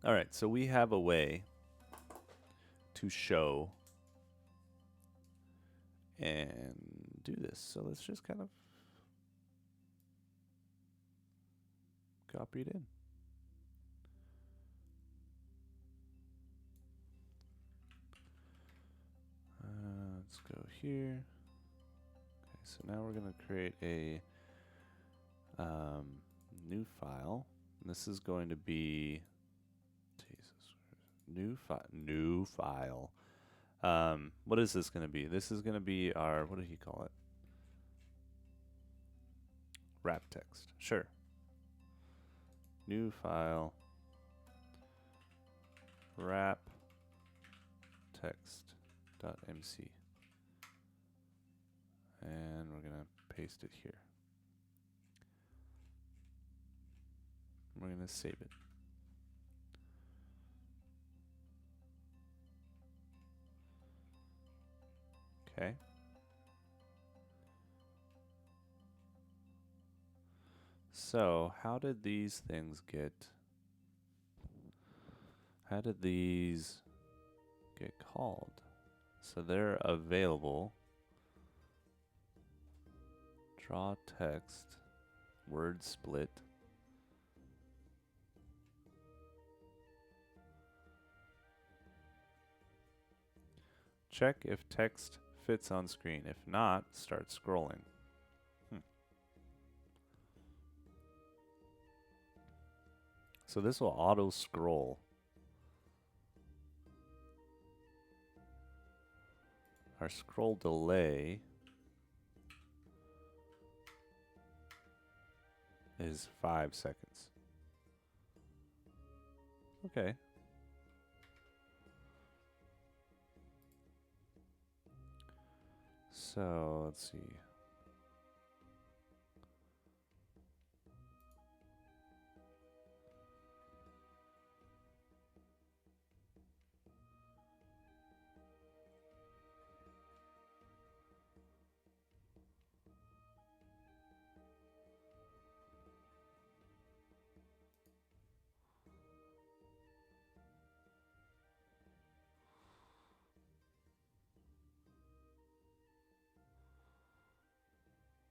All right, so we have a way to show and do this. So let's just kind of copy it in. Let's go here. Okay, so now we're going to create a new file. And this is going to be new file. What is this going to be? This is going to be our, what did he call it? Wrap text. Sure. New file. Wrap text.mc. And we're going to paste it here. We're going to save it. Okay. So, how did these get called? So they're available. Draw text, word split. Check if text fits on screen. If not, start scrolling. So this will auto scroll. Our scroll delay is 5 seconds. Okay. So let's see.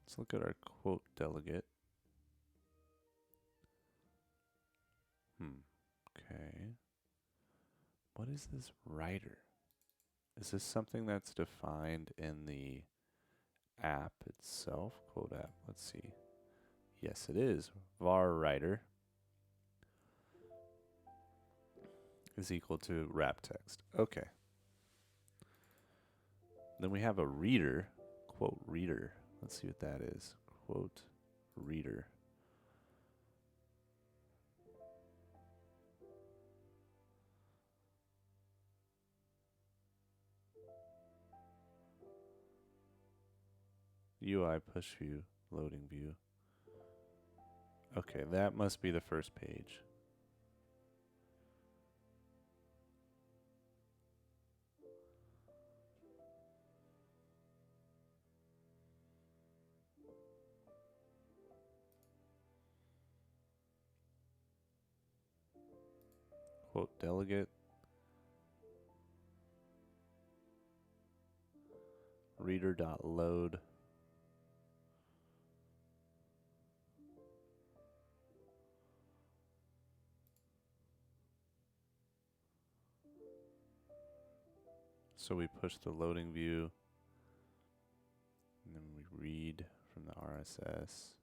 Let's look at our quote delegate. Okay. What is this writer? Is this something that's defined in the app itself? Quote app. Let's see. Yes, it is. Var writer is equal to wrap text. Okay. Then we have a reader. Quote reader. Let's see what that is. Quote reader. UI push view, loading view. Okay, that must be the first page. Quote delegate. Reader.load. So we push the loading view, and then we read from the RSS.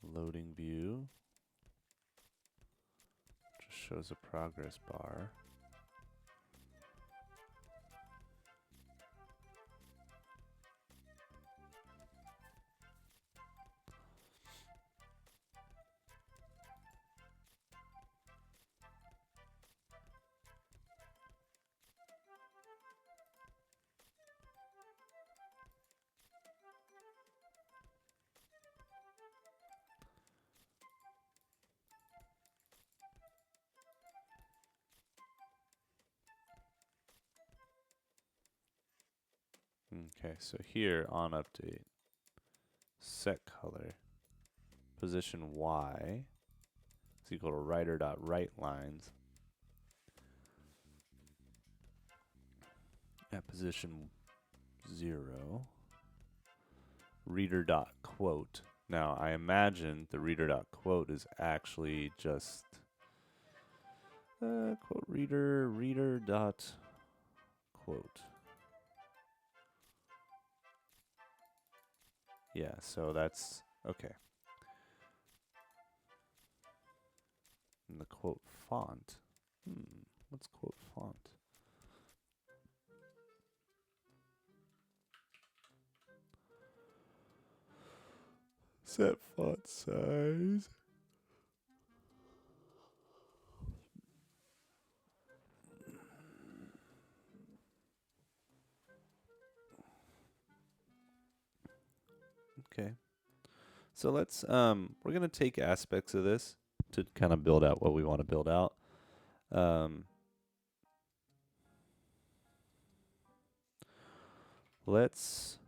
Loading view just shows a progress bar. Okay, so here on update, set color, position Y is equal to writer.writeLines at position 0, reader.quote. Now, I imagine the reader.quote is actually just quote reader.quote. Yeah, so that's okay. And the quote font. What's quote font? Set font size. Okay. So let's we're gonna take aspects of this to kind of build out what we want to build out. Let's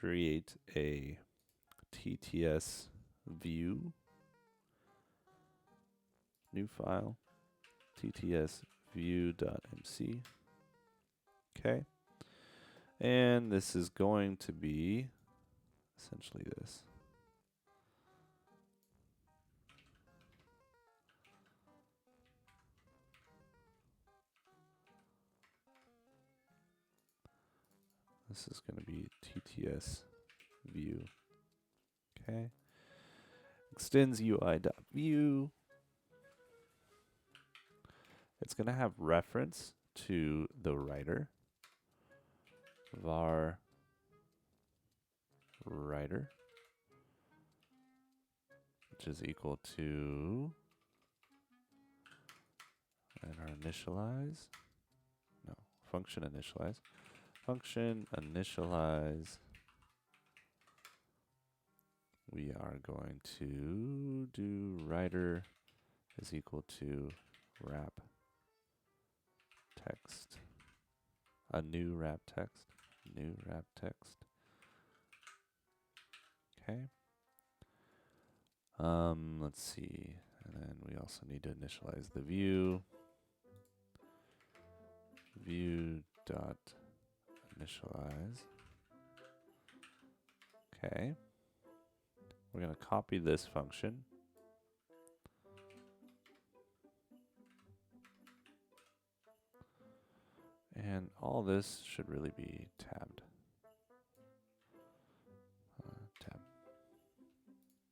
create a TTS view, new file, TTS view.mc. Okay. And this is going to be essentially this. This is going to be TTS view. Okay. Extends UI.view. It's going to have reference to the writer. Var writer, which is equal to, and our initialize, no, function initialize. Function initialize, we are going to do writer is equal to wrap text, a new wrap text, new wrap text. Okay. Let's see, and then we also need to initialize the view. View dot initialize. Okay. We're going to copy this function. And all this should really be tabbed. Tab.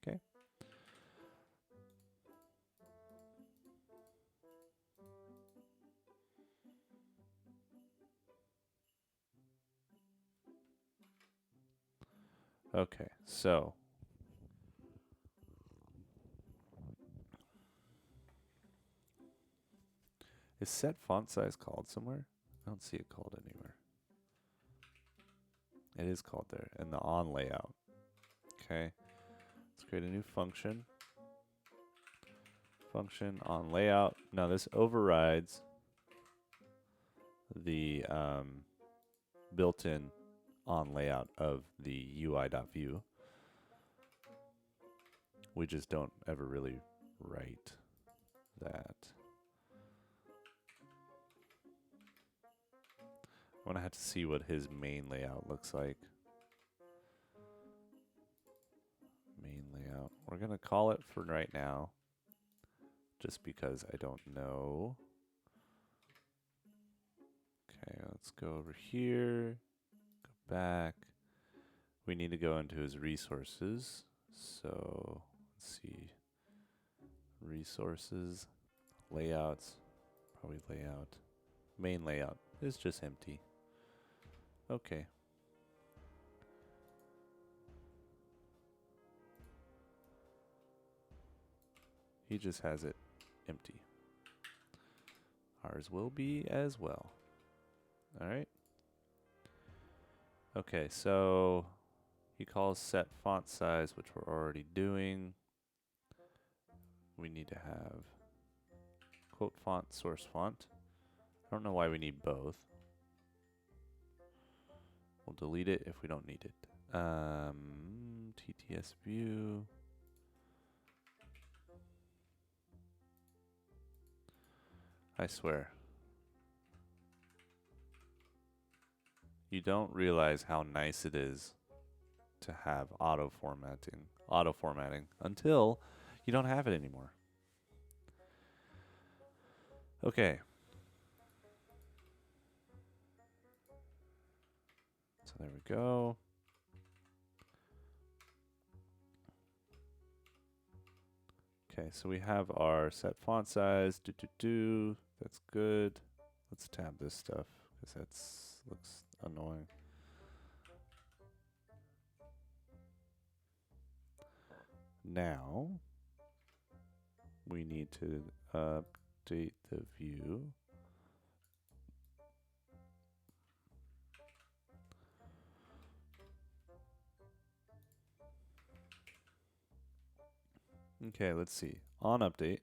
Okay. Okay, so is set font size called somewhere? I don't see it called anywhere. It is called there in the on layout. Okay, let's create a new function. Function on layout. Now this overrides the built-in on layout of the UI.view. We just don't ever really write that. I'm gonna have to see what his main layout looks like. Main layout. We're gonna call it for right now, just because I don't know. Okay, let's go over here, go back. We need to go into his resources. So let's see. Resources, layouts, probably layout. Main layout is just empty. Okay. He just has it empty. Ours will be as well. All right. Okay, so he calls set font size, which we're already doing. We need to have quote font, source font. I don't know why we need both. We'll delete it if we don't need it. TTS view. I swear. You don't realize how nice it is to have auto formatting until you don't have it anymore. Okay. So there we go. Okay, so we have our set font size. That's good. Let's tab this stuff because that's looks annoying. Now we need to update the view. Okay, let's see. On update.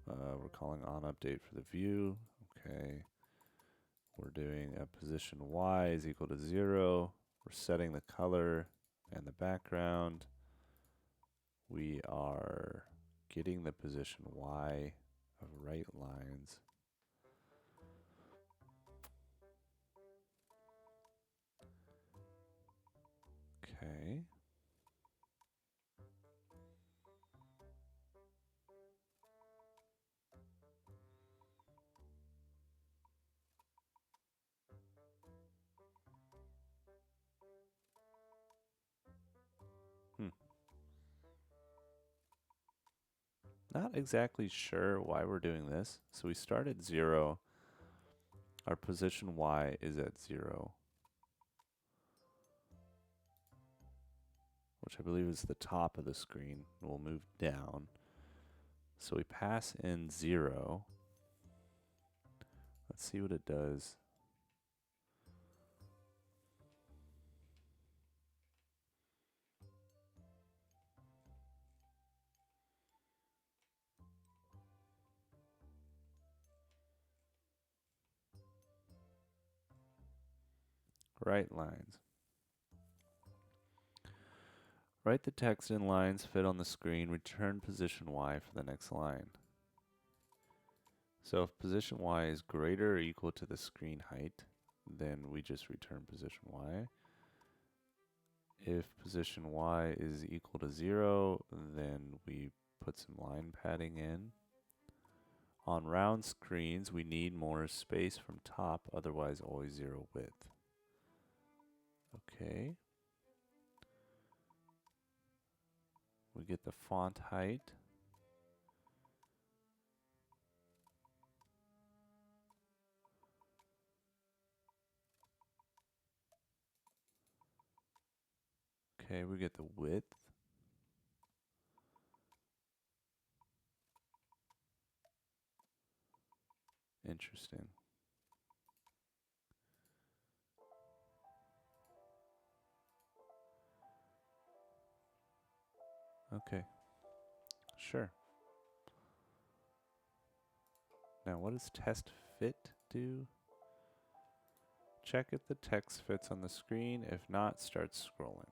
We're calling on update for the view. Okay. We're doing a position Y is equal to 0. We're setting the color and the background. We are getting the position Y of right lines. Okay. Not exactly sure why we're doing this. So we start at 0. Our position Y is at 0, which I believe is the top of the screen. We'll move down. So we pass in 0. Let's see what it does. Right lines. Write the text in lines fit on the screen. Return position Y for the next line. So if position Y is greater or equal to the screen height, then we just return position Y. If position Y is equal to 0, then we put some line padding in. On round screens, we need more space from top, otherwise always 0 width. Okay. We get the font height. Okay, we get the width. Interesting. Okay. Sure. Now, what does test fit do? Check if the text fits on the screen. If not, start scrolling.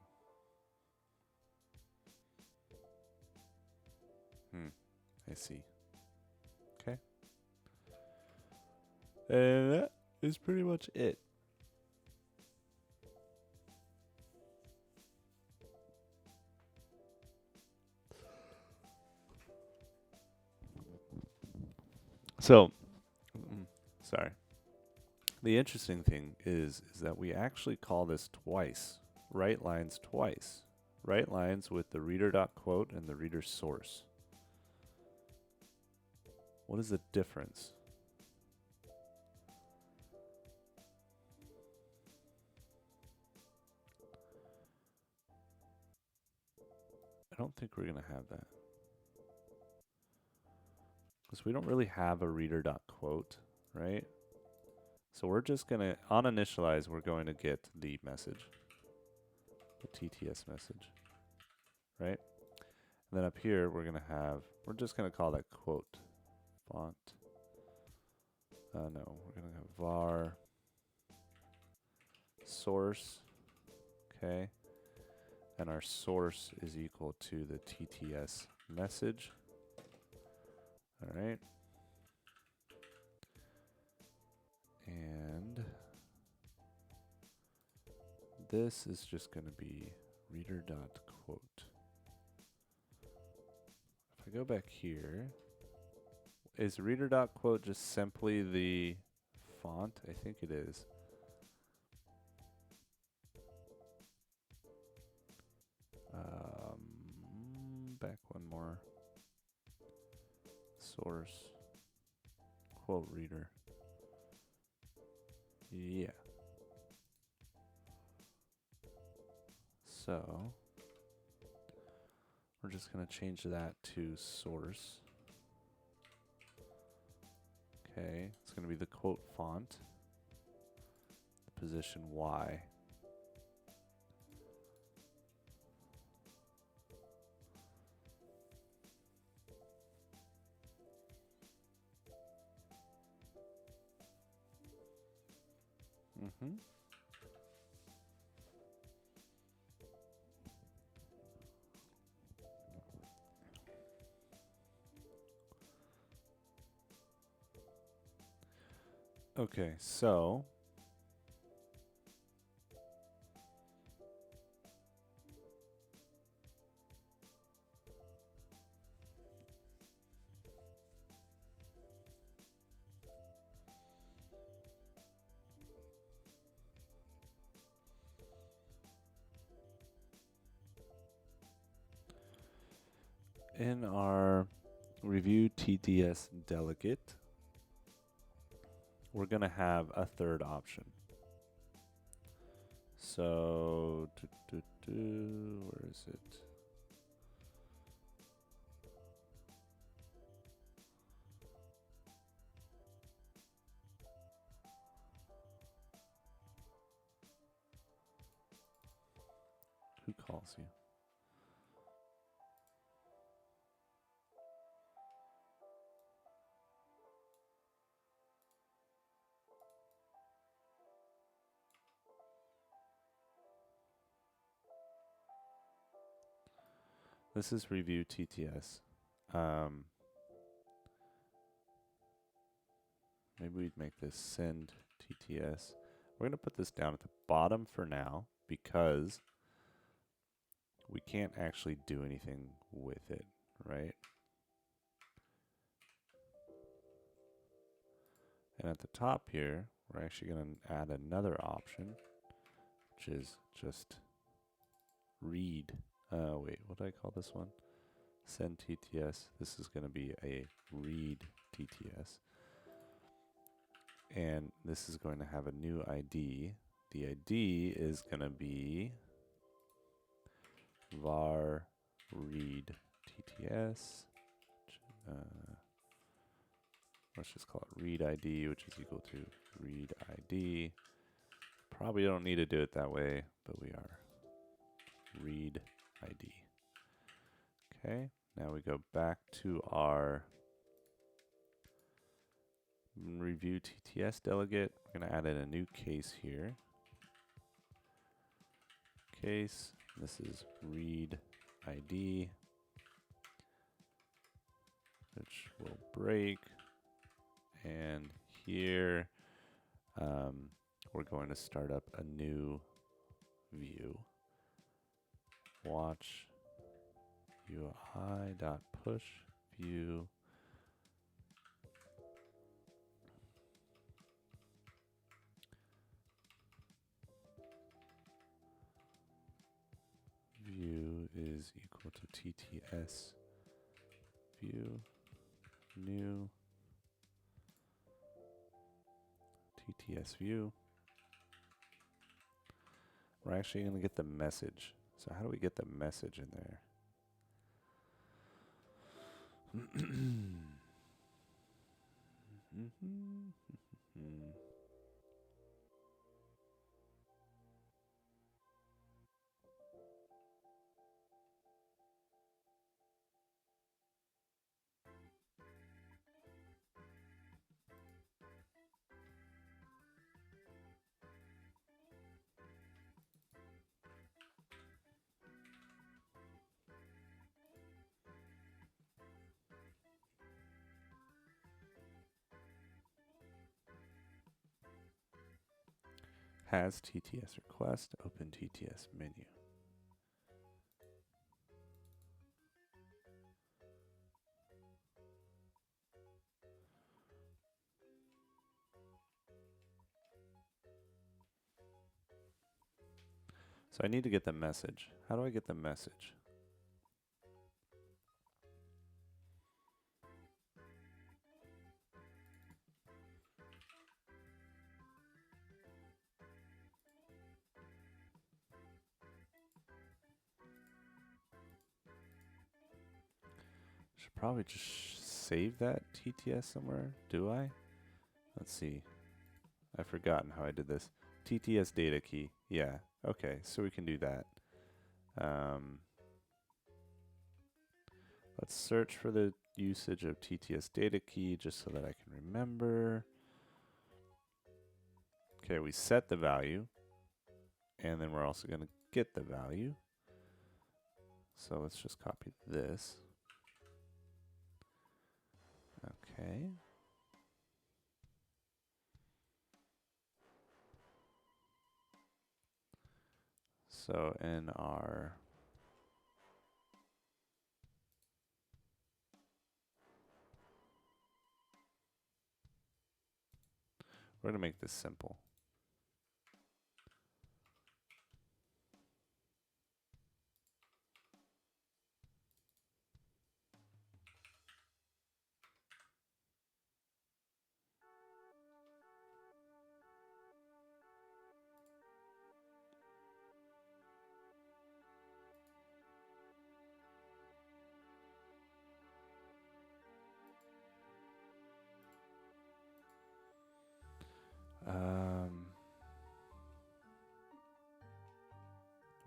I see. Okay. And that is pretty much it. So, sorry. The interesting thing is that we actually call this twice. Write lines twice. Write lines with the reader.quote and the reader source. What is the difference? I don't think we're going to have that. Because we don't really have a reader.quote, right? So we're just going to, on initialize, we're going to get the message. The TTS message, right? And then up here, we're just going to call that quote font. No, we're going to have var source, okay, and our source is equal to the TTS message. All right. And this is just going to be reader.quote. If I go back here, is reader.quote just simply the font? I think it is. Back one more. Source, quote reader. Yeah. So we're just going to change that to source. Okay, it's going to be the quote font, the position Y. Okay, so in our review TTS delegate, we're going to have a third option. So, where is it? Who calls you? This is review TTS. Maybe we'd make this send TTS. We're going to put this down at the bottom for now because we can't actually do anything with it, right? And at the top here, we're actually going to add another option, which is just read. Wait, what do I call this one? Send TTS. This is going to be a read TTS. And this is going to have a new ID. The ID is going to be var read TTS. Let's just call it read ID, which is equal to read ID. Probably don't need to do it that way, but we are. Read ID. Okay, now we go back to our review TTS delegate. We're going to add in a new case here. Case, this is read ID, which will break. And here, we're going to start up a new view. Watch UI.push view. View is equal to TTS view new TTS view. We're actually going to get the message. So how do we get the message in there? has TTS request, open TTS menu. So I need to get the message. How do I get the message? Should probably just save that TTS somewhere. Do I? Let's see. I've forgotten how I did this. TTS data key. Yeah. Okay. So we can do that. Let's search for the usage of TTS data key just so that I can remember. Okay, we set the value. And then we're also going to get the value. So let's just copy this. Okay. So in our we're going to make this simple.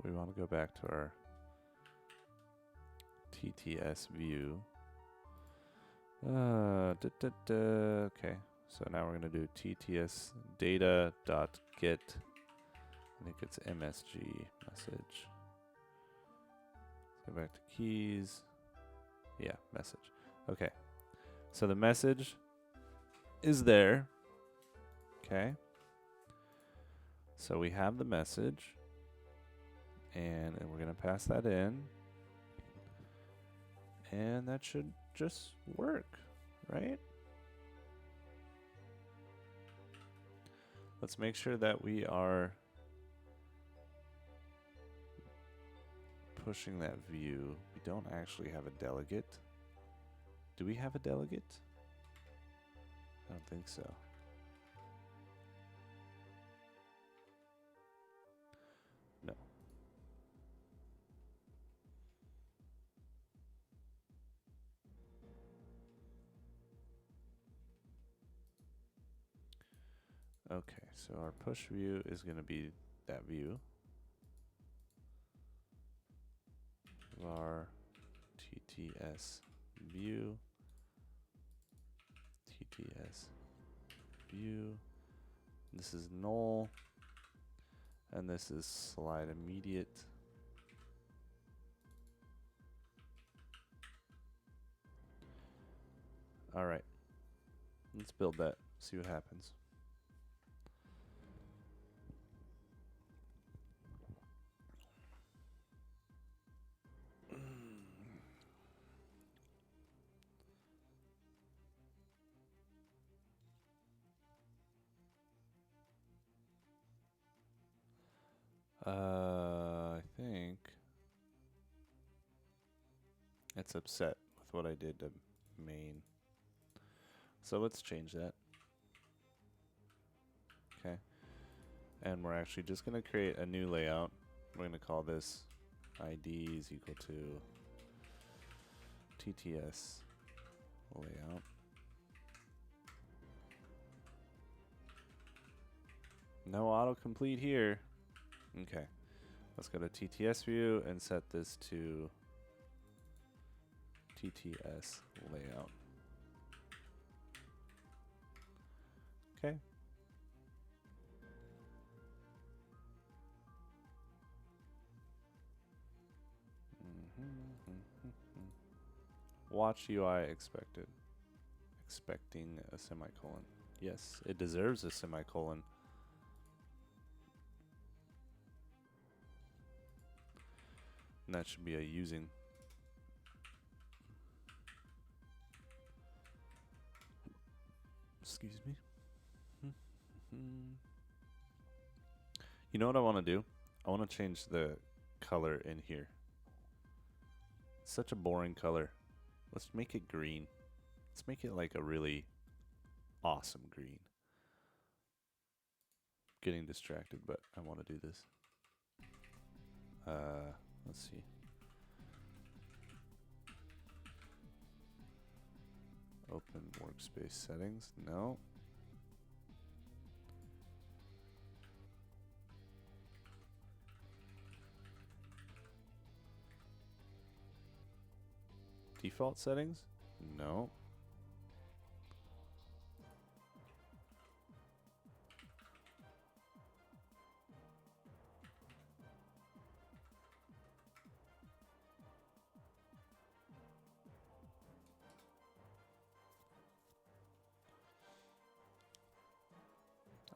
We want to go back to our TTS view. Okay, so now we're going to do TTS data.get. I think it's MSG message. Let's go back to keys. Yeah, message. Okay, so the message is there. Okay, so we have the message, and we're going to pass that in. And that should just work, right? Let's make sure that we are pushing that view. We don't actually have a delegate. Do we have a delegate? I don't think so. No. Okay, so our push view is going to be that view. Var TTS view. TTS view. This is null. And this is slide immediate. All right. Let's build that. See what happens. I think it's upset with what I did to main. So let's change that. Okay. And we're actually just going to create a new layout. We're going to call this ID is equal to TTS layout. No autocomplete here. Okay. Let's go to TTS view and set this to TTS layout. Okay. Watch UI expected. Expecting a semicolon. Yes, it deserves a semicolon. And that should be a using. Excuse me. You know what I want to do? I want to change the color in here. It's such a boring color. Let's make it green. Let's make it like a really awesome green. Getting distracted, but I want to do this. Let's see. Open workspace settings. No. Default settings? No.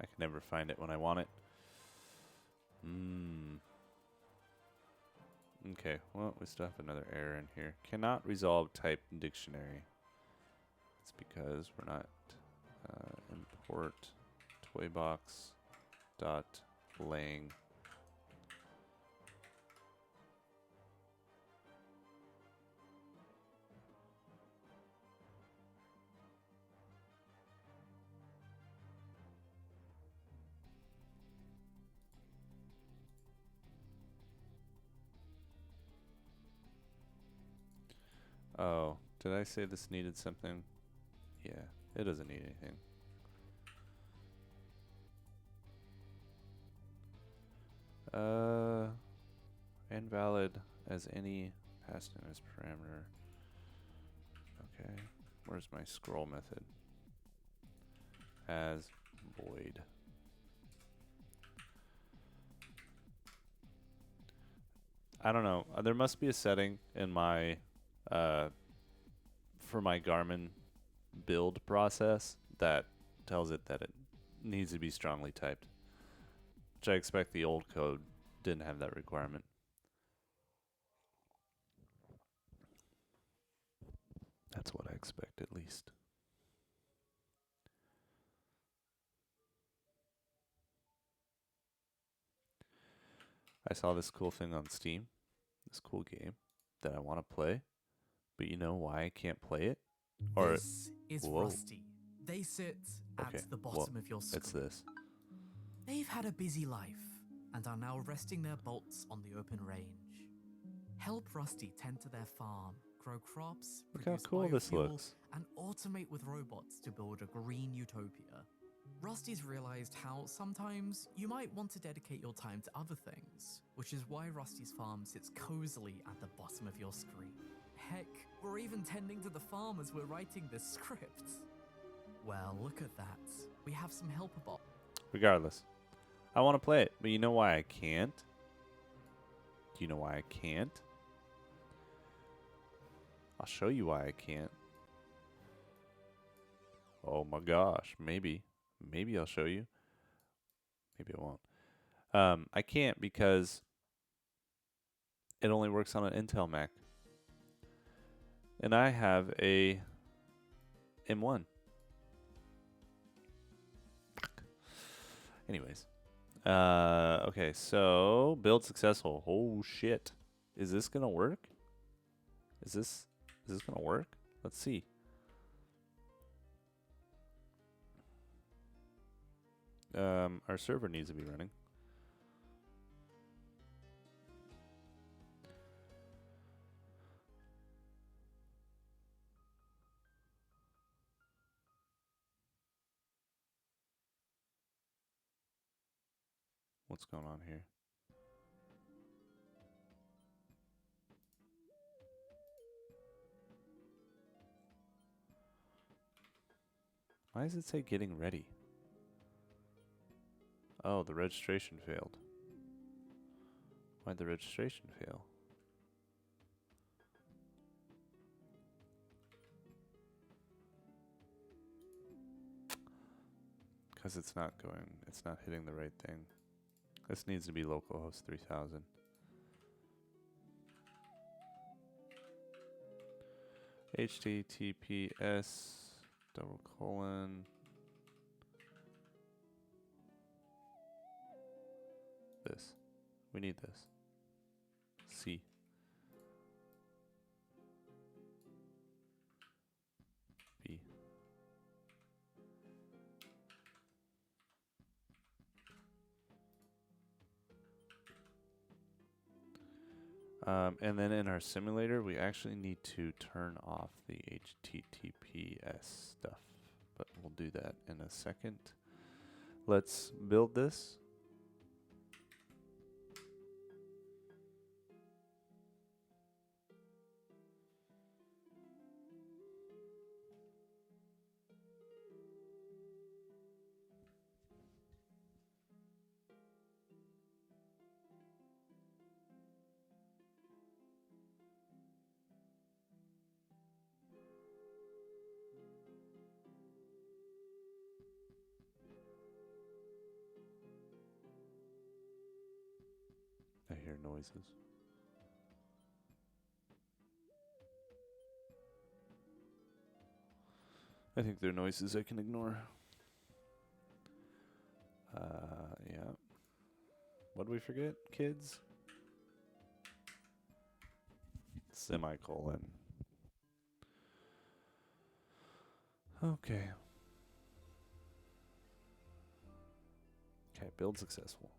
I can never find it when I want it. Okay, well, we still have another error in here. Cannot resolve type dictionary. It's because we're not import toybox dot lang. Oh, did I say this needed something? Yeah, it doesn't need anything. Invalid as any passed in as parameter. Okay, where's my scroll method? As void. I don't know. There must be a setting in my for my Garmin build process that tells it that it needs to be strongly typed, which I expect the old code didn't have that requirement. That's what I expect, at least. I saw this cool thing on Steam, this cool game that I want to play, but you know why I can't play it? Or this is Rusty. They sit at the bottom of your screen. It's this. They've had a busy life and are now resting their bolts on the open range. Help Rusty tend to their farm, grow crops, Look how produce cool this biofuel, looks. and automate with robots to build a green utopia. Rusty's realized how sometimes you might want to dedicate your time to other things, which is why Rusty's farm sits cozily at the bottom of your screen. Heck, we're even tending to the farm as we're writing this script. Well, look at that. We have some helper bots. Regardless, I want to play it, but you know why I can't? Do you know why I can't? I'll show you why I can't. Oh my gosh, maybe. Maybe I'll show you. Maybe I won't. I can't because it only works on an Intel Mac. And I have a M1. Anyways. Okay, so build successful. Oh shit. Is this gonna work? Is this gonna work? Let's see. Our server needs to be running. What's going on here? Why does it say getting ready? Oh, the registration failed. Why'd the registration fail? Because it's not hitting the right thing. This needs to be localhost 3000. HTTPS :: this. We need this. C. B. And then in our simulator, we actually need to turn off the HTTPS stuff, but we'll do that in a second. Let's build this. I hear noises. I think they're noises I can ignore. Yeah. What did we forget, kids? Semicolon. Okay. Okay, build successful.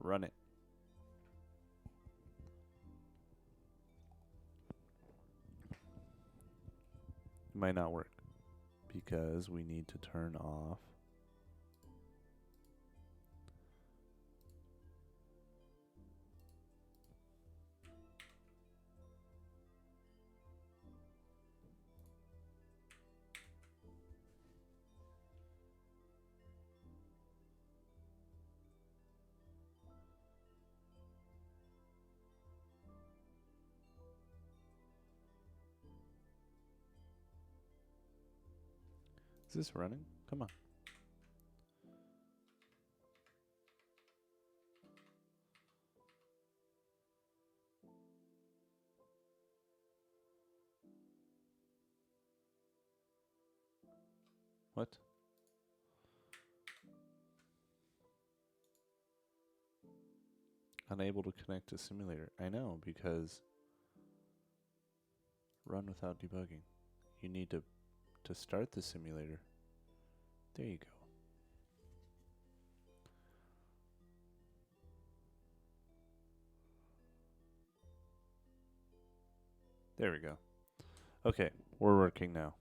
Run it. It might not work because we need to turn off Is this running? Come on. What? Unable to connect to simulator. I know, because run without debugging. You need to start the simulator. There you go. There we go. Okay, we're working now.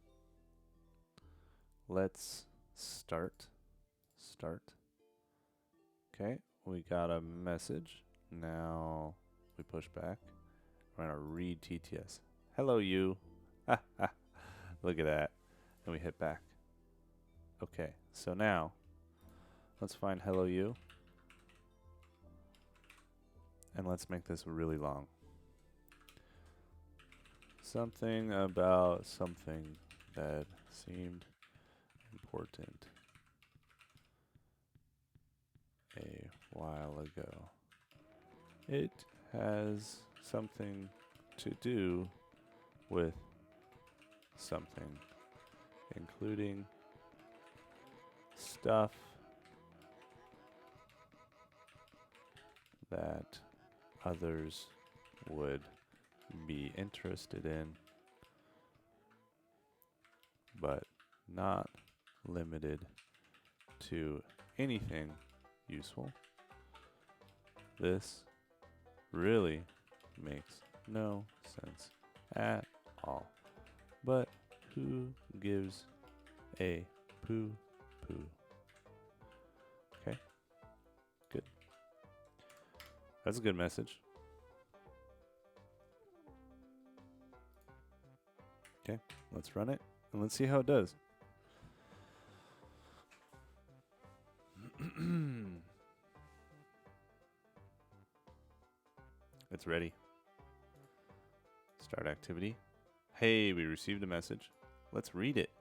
Let's start. Okay, we got a message. Now we push back. We're gonna read TTS. Hello, you. Look at that. And we hit back. Okay, so now let's find hello, you. And let's make this really long. Something about something that seemed important a while ago. It has something to do with something, including stuff that others would be interested in, but not limited to anything useful. This really makes no sense at all. But who gives a poo? Okay, good. That's a good message. Okay, let's run it and let's see how it does. It's ready. Start activity. Hey, we received a message. Let's read it.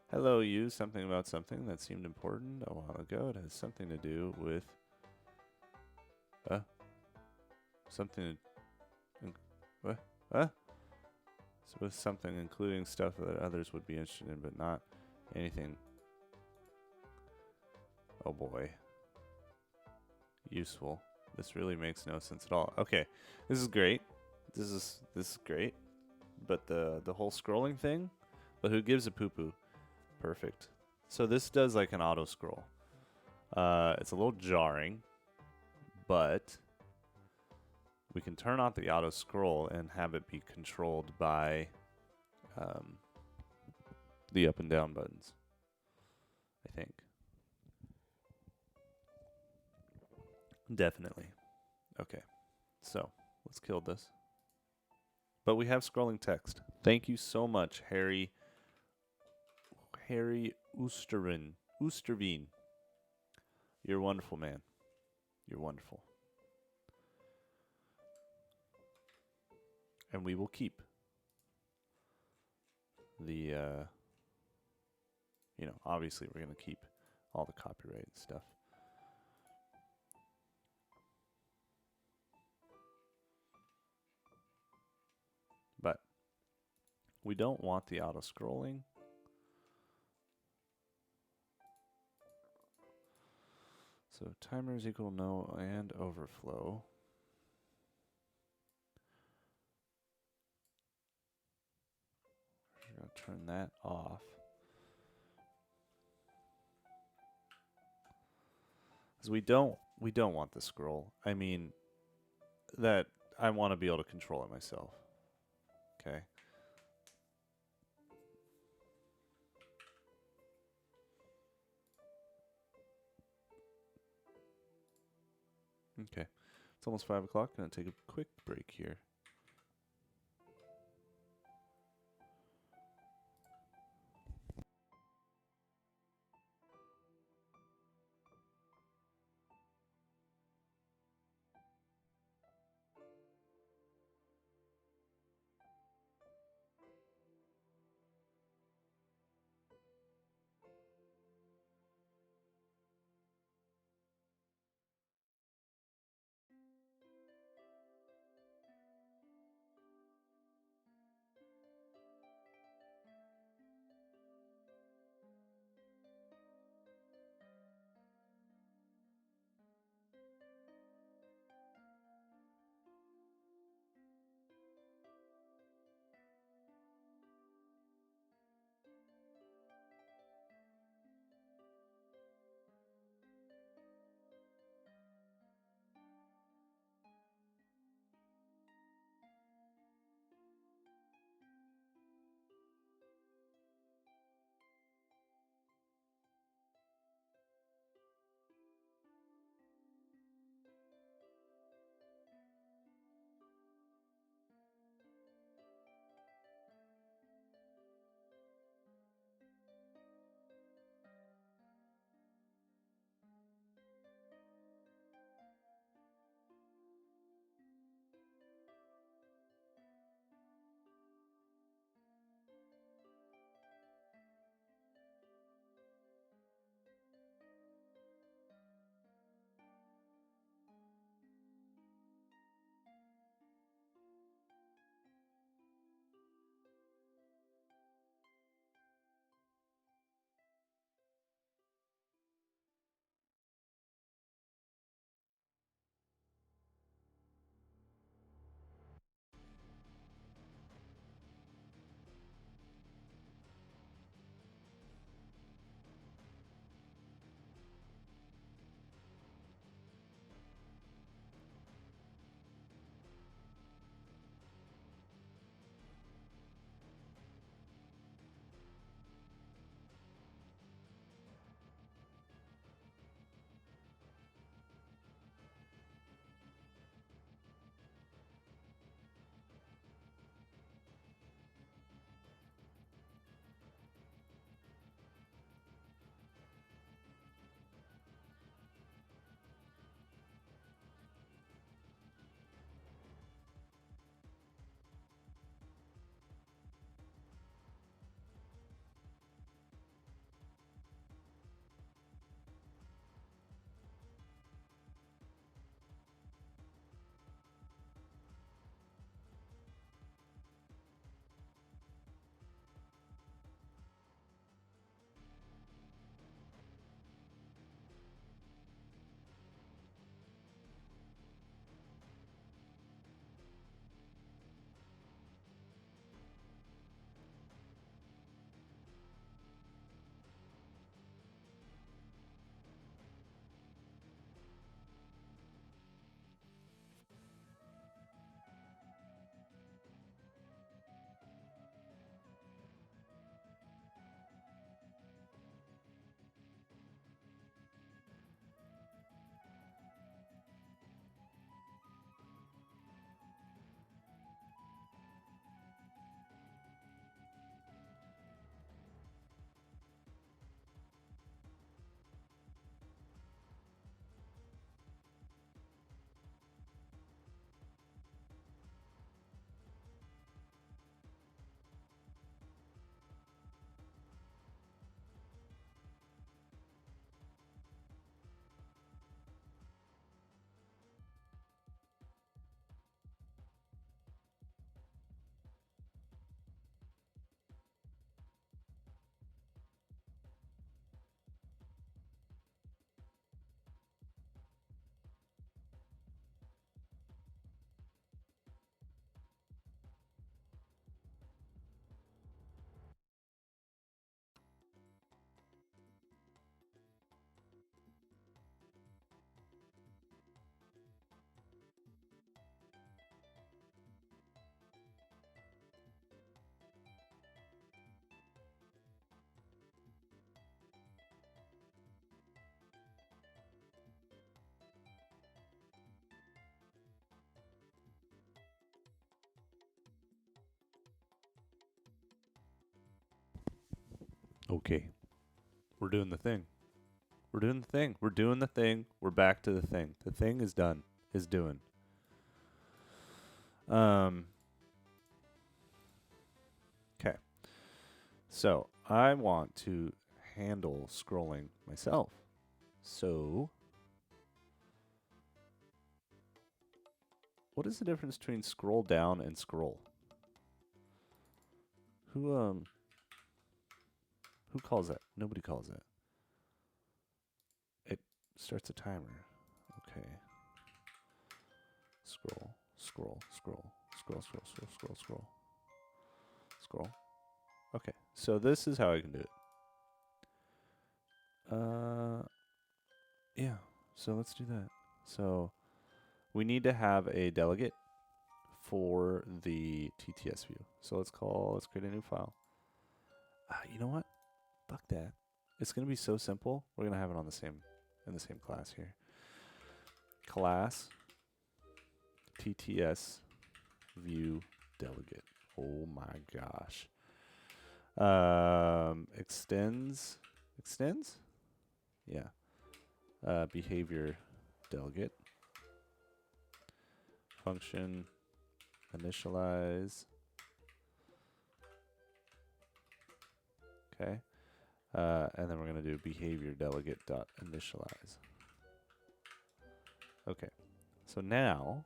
Hello, you. Something about something that seemed important a while ago. It has something to do with something. What? So with something including stuff that others would be interested in, but not anything. Oh boy. Useful. This really makes no sense at all. Okay, this is great. This is great. But the whole scrolling thing. But who gives a poo poo? Perfect. So this does like an auto scroll. It's a little jarring, but we can turn off the auto scroll and have it be controlled by the up and down buttons, I think. Definitely. Okay, so let's kill this. But we have scrolling text. Thank you so much, Harry Oosterveen. You're a wonderful man. You're wonderful. And we will keep the, obviously we're going to keep all the copyright and stuff. But we don't want the auto scrolling. So timer is equal no and overflow. We're going to turn that off. Because we don't want the scroll. I mean, that I want to be able to control it myself. Okay. Okay. It's almost 5 o'clock. Gonna take a quick break here. Okay. We're doing the thing. We're doing the thing. We're doing the thing. We're back to the thing. The thing is done. Is doing. Okay. So I want to handle scrolling myself. So what is the difference between scroll down and scroll? Who calls that? Nobody calls that. It starts a timer. Okay. Scroll, scroll, scroll, scroll, scroll, scroll, scroll, scroll. Scroll. Okay. So this is how I can do it. Yeah. So let's do that. So we need to have a delegate for the TTS view. So let's create a new file. You know what? Fuck that. It's gonna be so simple. We're gonna have it on in the same class here. Class TTS view delegate. Oh my gosh. Extends. Yeah. Behavior delegate. Function initialize. Okay. And then we're going to do behavior delegate dot initialize. Okay. So now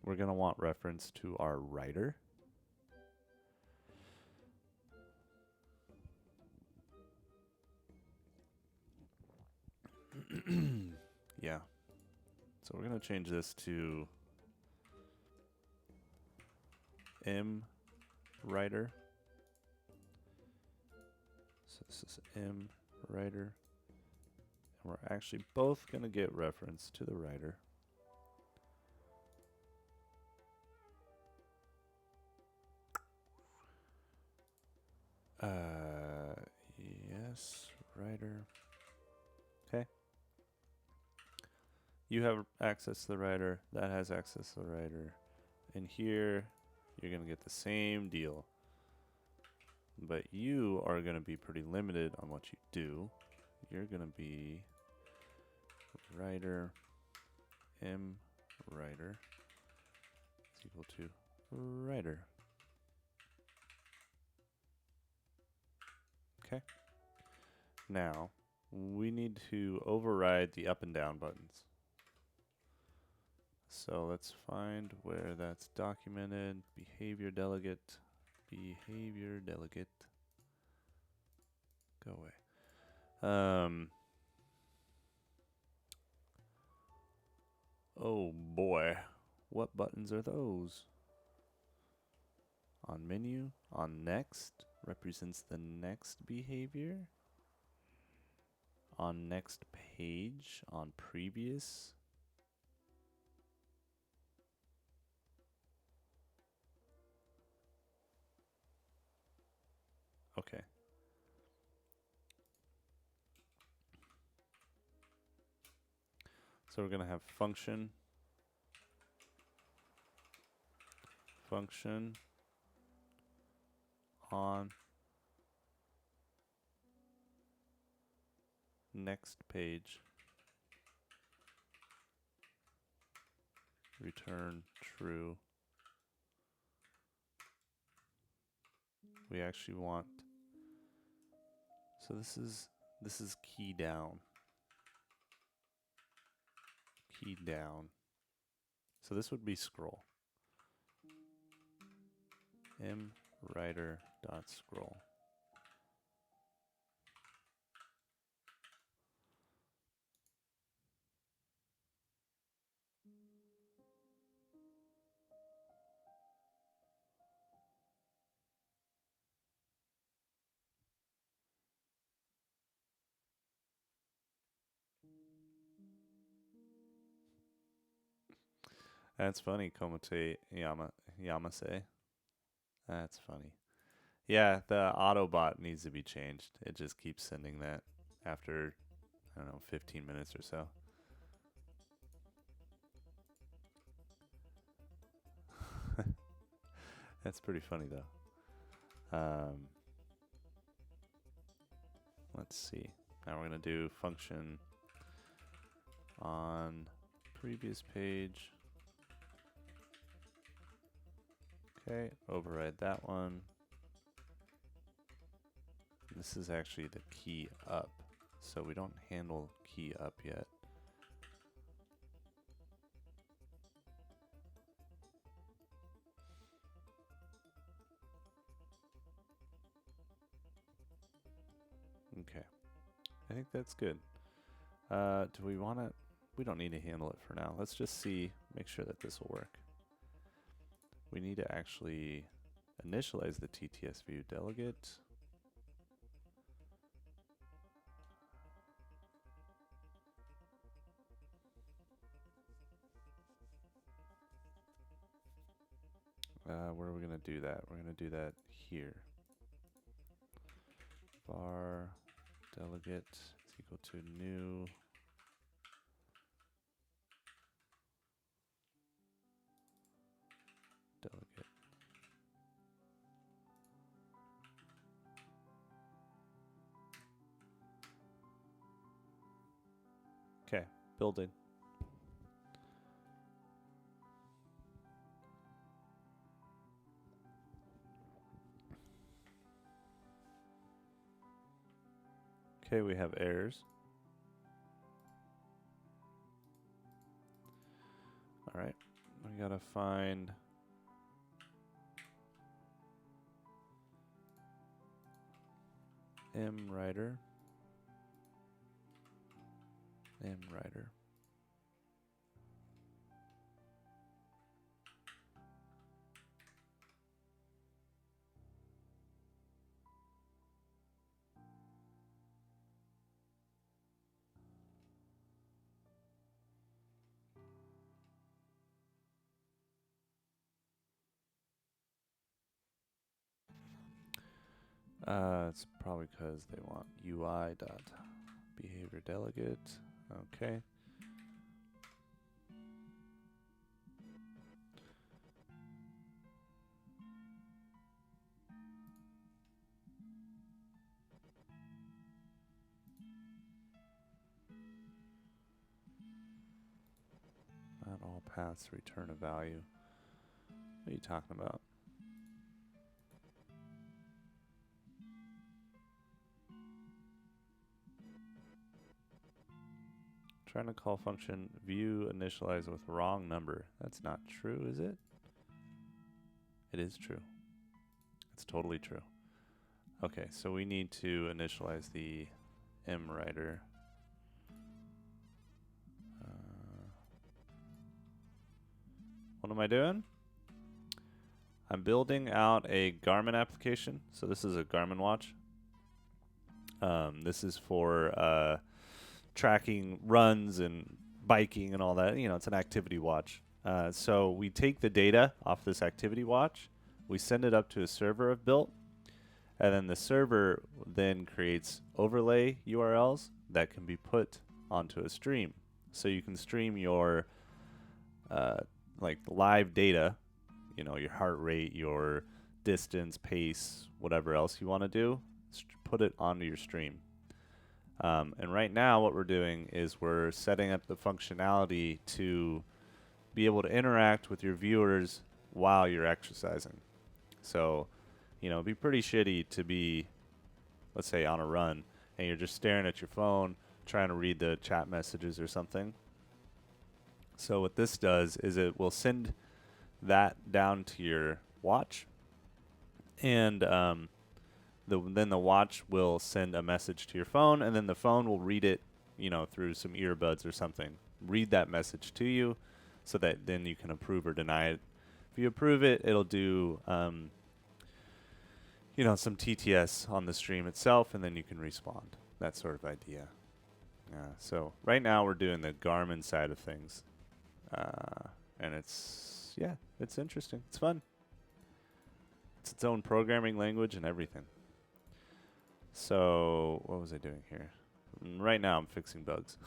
we're going to want reference to our writer. Yeah. So we're going to change this to M writer. So this is M writer. And we're actually both going to get reference to the writer. Yes, writer. Okay. You have access to the writer. That has access to the writer. And here, you're going to get the same deal. But you are going to be pretty limited on what you do. You're going to be writer, M writer is equal to writer. Okay. Now, we need to override the up and down buttons. So let's find where that's documented. Behavior delegate. Go away. Oh boy. What buttons are those? On menu, on next, represents the next behavior. On next page, on previous. Okay. So we're going to have function on next page, return true. We actually want, so this is key down. So this would be scroll. M writer dot scroll. That's funny, Komate Yamase. That's funny. Yeah, the Autobot needs to be changed. It just keeps sending that after, I don't know, 15 minutes or so. That's pretty funny, though. Let's see. Now we're going to do function on previous page. Okay, override that one. This is actually the key up, so we don't handle key up yet. Okay, I think that's good. Do we want to? We don't need to handle it for now. Let's just see, make sure that this will work. We need to actually initialize the TTS view delegate. Where are we going to do that? We're going to do that here. Var delegate is equal to new delegate. Okay, building. Okay, we have errors. All right, we gotta find mWriter. mWriter. It's probably because they want UI dot behavior delegate. Okay. Not all paths return a value. What are you talking about? Trying to call function view initialize with wrong number. That's not true, is it? It is true. It's totally true. Okay, so we need to initialize the mWriter. What am I doing? I'm building out a Garmin application. So this is a Garmin watch. This is for tracking runs and biking and all that. You know, it's an activity watch. So we take the data off this activity watch, we send it up to a server I've built, and then the server then creates overlay URLs that can be put onto a stream. So you can stream your like live data, you know, your heart rate, your distance, pace, whatever else you want to do, put it onto your stream. And right now what we're doing is we're setting up the functionality to be able to interact with your viewers while you're exercising. So, you know, it'd be pretty shitty to be, let's say, on a run and you're just staring at your phone trying to read the chat messages or something. So what this does is it will send that down to your watch, and then the watch will send a message to your phone, and then the phone will read it, you know, through some earbuds or something. Read that message to you, so that then you can approve or deny it. If you approve it, it'll do, you know, some TTS on the stream itself, and then you can respond. That sort of idea. So right now we're doing the Garmin side of things, and it's interesting. It's fun. It's its own programming language and everything. So what was I doing here? Right now I'm fixing bugs.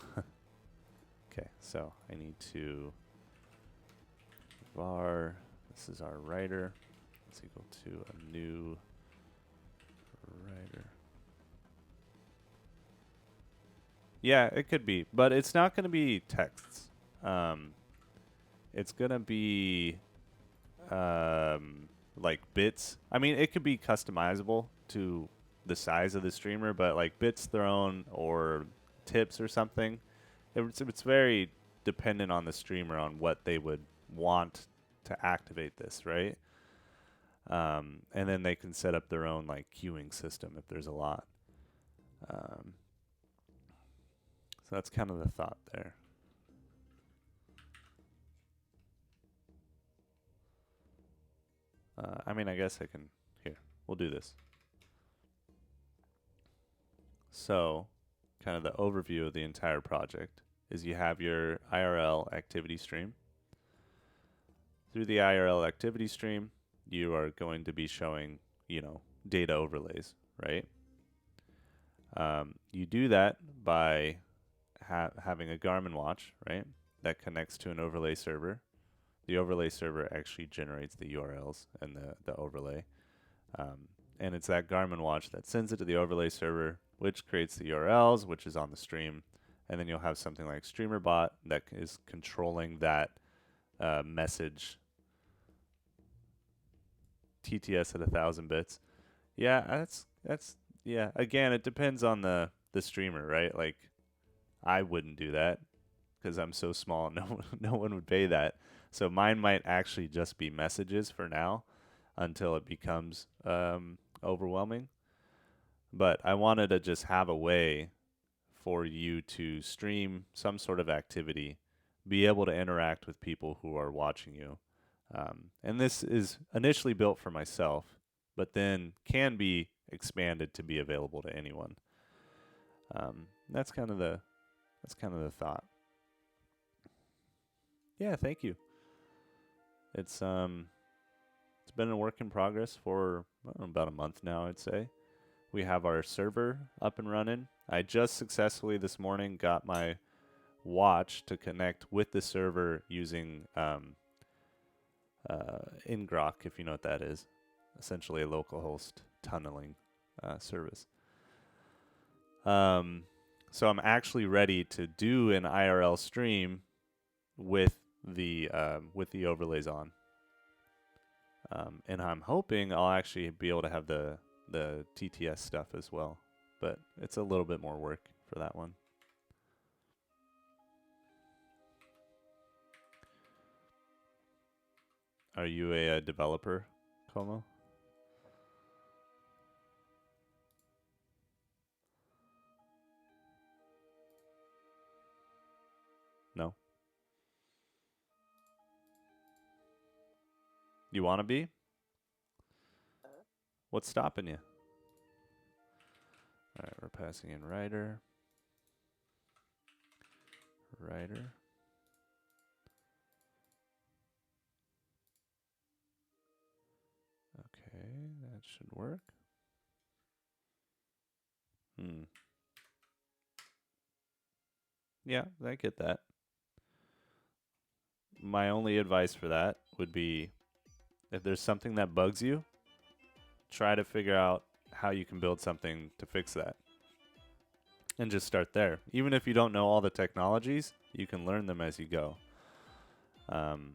Okay, so I need to var, this is our writer, it's equal to a new Writer. Yeah, it could be, but it's not going to be texts. It's going to be like bits. I mean, it could be customizable to the size of the streamer, but like bits thrown or tips or something. It's very dependent on the streamer on what they would want to activate this, right? And then they can set up their own like queuing system if there's a lot. So that's kind of the thought there. I mean, I guess I can. Here, we'll do this. So, kind of the overview of the entire project is you have your IRL activity stream. Through the IRL activity stream, you are going to be showing, data overlays, right? You do that by having a Garmin watch, right? That connects to an overlay server. The overlay server actually generates the URLs and the overlay. And it's that Garmin watch that sends it to the overlay server, which creates the URLs, which is on the stream. And then you'll have something like StreamerBot that is controlling that message TTS at 1,000 bits. Yeah, that's yeah. Again, it depends on the streamer, right? Like, I wouldn't do that because I'm so small. No one would pay that. So mine might actually just be messages for now until it becomes overwhelming. But I wanted to just have a way for you to stream some sort of activity, be able to interact with people who are watching you. And this is initially built for myself, but then can be expanded to be available to anyone. That's kind of the thought. Yeah, thank you. It's been a work in progress for about a month now, I'd say. We have our server up and running. I just successfully this morning got my watch to connect with the server using ngrok, if you know what that is. Essentially a localhost tunneling service. So I'm actually ready to do an IRL stream with the overlays on. And I'm hoping I'll actually be able to have the TTS stuff as well. But it's a little bit more work for that one. Are you a developer, Como? No? You want to be? What's stopping you? All right, we're passing in writer. Writer. Okay, that should work. Yeah, I get that. My only advice for that would be if there's something that bugs you, try to figure out how you can build something to fix that. And just start there. Even if you don't know all the technologies, you can learn them as you go. And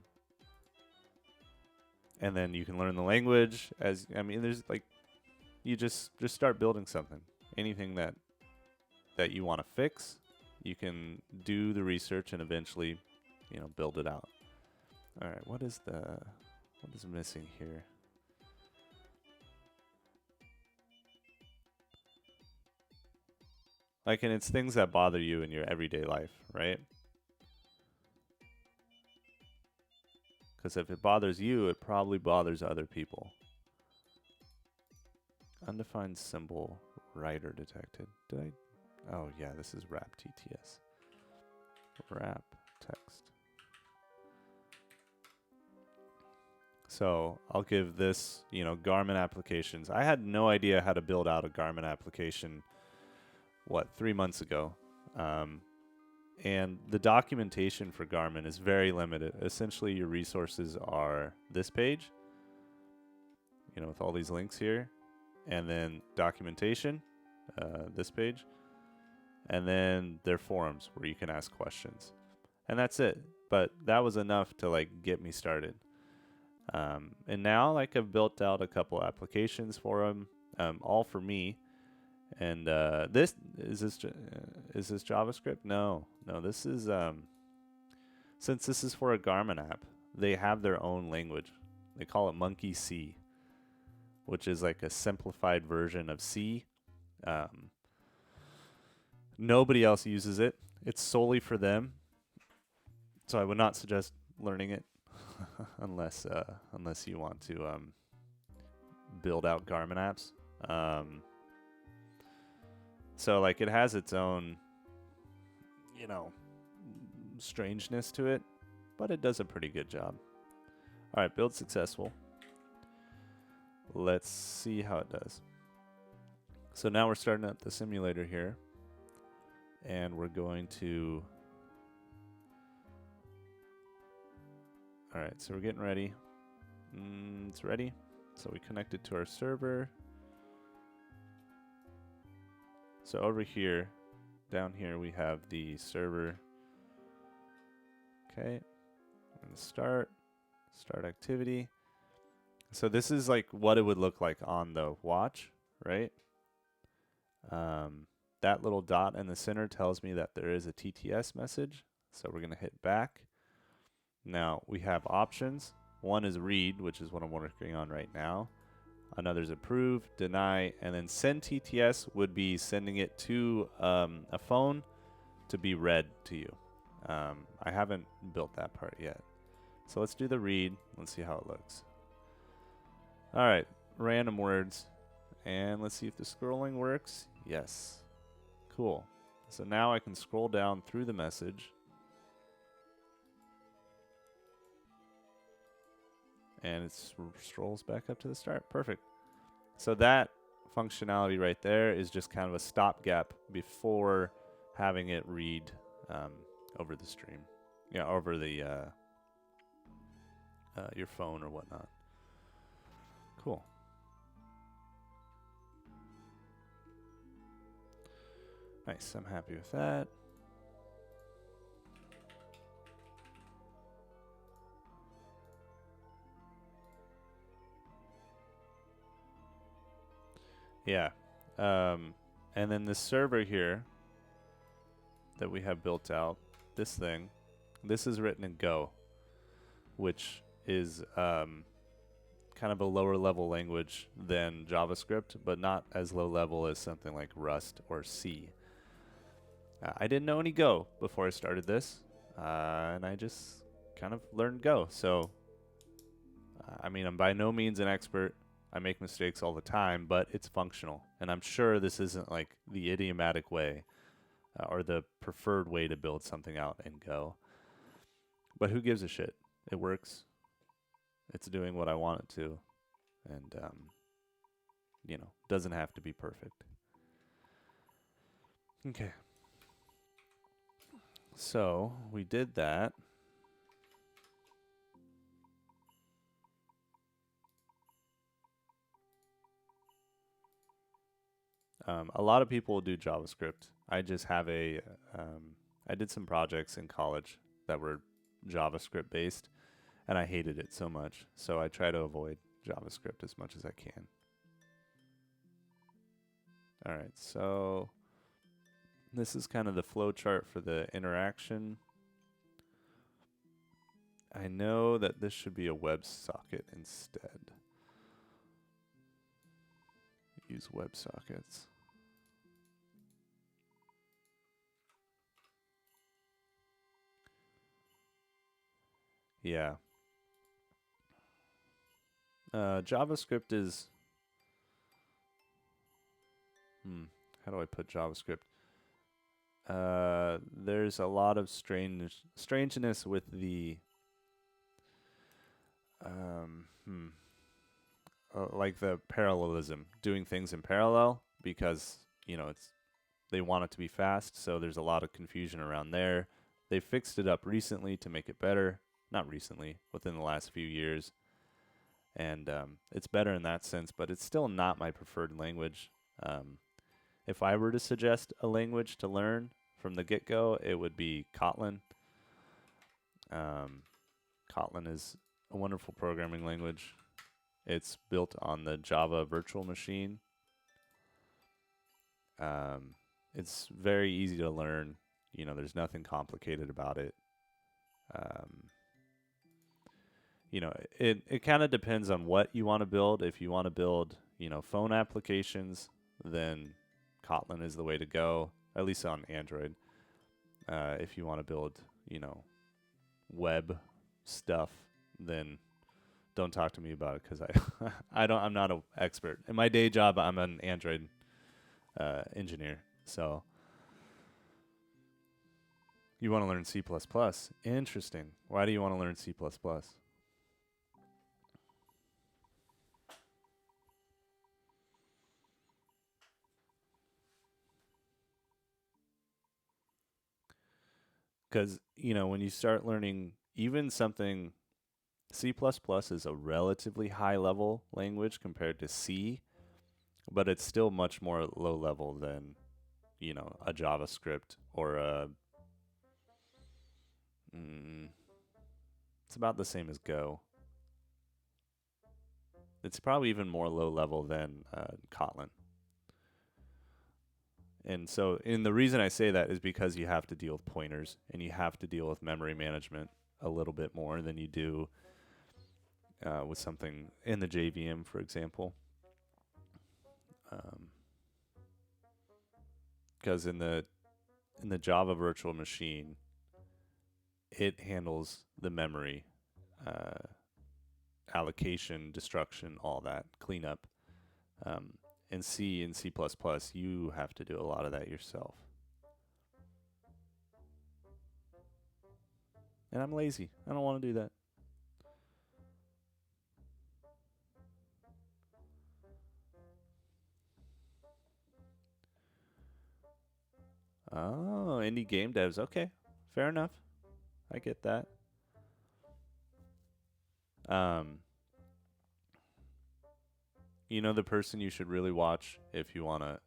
then you can learn the language there's like, you just start building something. Anything that you want to fix, you can do the research and eventually, build it out. All right, what is missing here? Like, and it's things that bother you in your everyday life, right? Because if it bothers you, it probably bothers other people. Undefined symbol writer detected. Did I? Oh, yeah, this is wrap TTS. Wrap text. So I'll give this, Garmin applications. I had no idea how to build out a Garmin application, 3 months ago? And the documentation for Garmin is very limited. Essentially, your resources are this page, with all these links here. and then documentation, this page, and then their forums where you can ask questions. And that's it. But that was enough to like get me started. And now like I've built out a couple applications for them, all for me. And this is this JavaScript? No, this is since this is for a Garmin app, they have their own language. They call it Monkey C, which is like a simplified version of C. Nobody else uses it. It's solely for them. So I would not suggest learning it unless you want to build out Garmin apps. So like it has its own, strangeness to it, but it does a pretty good job. All right, build successful. Let's see how it does. So now we're starting up the simulator here, and we're going to. All right, so we're getting ready. It's ready. So we connect it to our server. So over here, down here, we have the server. Okay, we're gonna start activity. So this is like what it would look like on the watch, right? That little dot in the center tells me that there is a TTS message. So we're gonna hit back. Now we have options. One is read, which is what I'm working on right now. Another is approve, deny, and then send TTS would be sending it to a phone to be read to you. I haven't built that part yet. So let's do the read. Let's see how it looks. All right, random words. And let's see if the scrolling works. Yes. Cool. So now I can scroll down through the message. And it scrolls back up to the start. Perfect. So that functionality right there is just kind of a stopgap before having it read over the stream. Yeah, over the your phone or whatnot. Cool. Nice. I'm happy with that. Yeah. And then the server here that we have built out, this is written in Go, which is kind of a lower level language than JavaScript, but not as low level as something like Rust or C. I didn't know any Go before I started this, and I just kind of learned Go. So, I mean, I'm by no means an expert. I make mistakes all the time, but it's functional. And I'm sure this isn't like the idiomatic way or the preferred way to build something out in Go. But who gives a shit? It works. It's doing what I want it to. And, doesn't have to be perfect. Okay. So we did that. A lot of people do JavaScript. I just have I did some projects in college that were JavaScript based, and I hated it so much. So I try to avoid JavaScript as much as I can. All right, so this is kind of the flow chart for the interaction. I know that this should be a WebSocket instead. Use WebSockets. Yeah. JavaScript is... how do I put JavaScript? There's a lot of strangeness with the... like the parallelism, doing things in parallel, because, they want it to be fast, so there's a lot of confusion around there. They fixed it up recently to make it better. Not recently, within the last few years. and it's better in that sense. But it's still not my preferred language. If I were to suggest a language to learn from the get-go, it would be Kotlin. Kotlin is a wonderful programming language. It's built on the Java virtual machine. It's very easy to learn. There's nothing complicated about it. Um, it kind of depends on what you want to build. If you want to build, phone applications, then Kotlin is the way to go, at least on Android. If you want to build, web stuff, then don't talk to me about it because I'm not an expert. In my day job, I'm an Android engineer. So you want to learn C++. Interesting. Why do you want to learn C++? Because, when you start learning even something, C++ is a relatively high level language compared to C, but it's still much more low level than, a JavaScript or it's about the same as Go. It's probably even more low level than Kotlin. And so, the reason I say that is because you have to deal with pointers and you have to deal with memory management a little bit more than you do with something in the JVM, for example. Because in the Java virtual machine, it handles the memory allocation, destruction, all that cleanup. In C and C++, you have to do a lot of that yourself. And I'm lazy. I don't want to do that. Oh, indie game devs. Okay, fair enough. I get that. The person you should really watch if you want a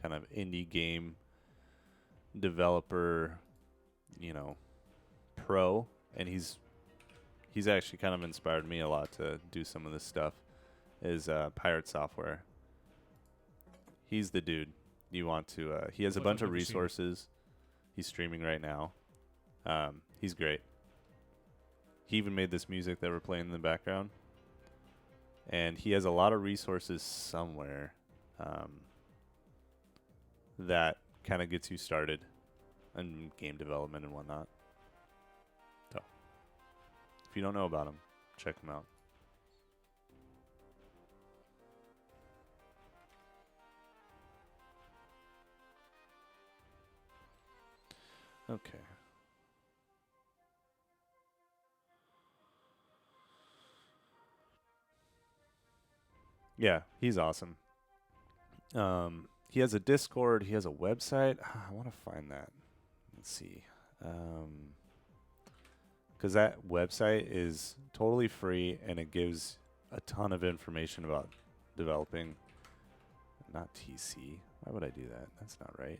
kind of indie game developer, pro, and he's actually kind of inspired me a lot to do some of this stuff, is Pirate Software. He's the dude you want to. He has a bunch of resources. He's streaming right now. He's great. He even made this music that we're playing in the background. And he has a lot of resources somewhere that kind of gets you started in game development and whatnot. So, if you don't know about him, check him out. Okay. Yeah, he's awesome. He has a Discord. He has a website. I want to find that. Let's see. Because that website is totally free and it gives a ton of information about developing. Not TC. Why would I do that? That's not right.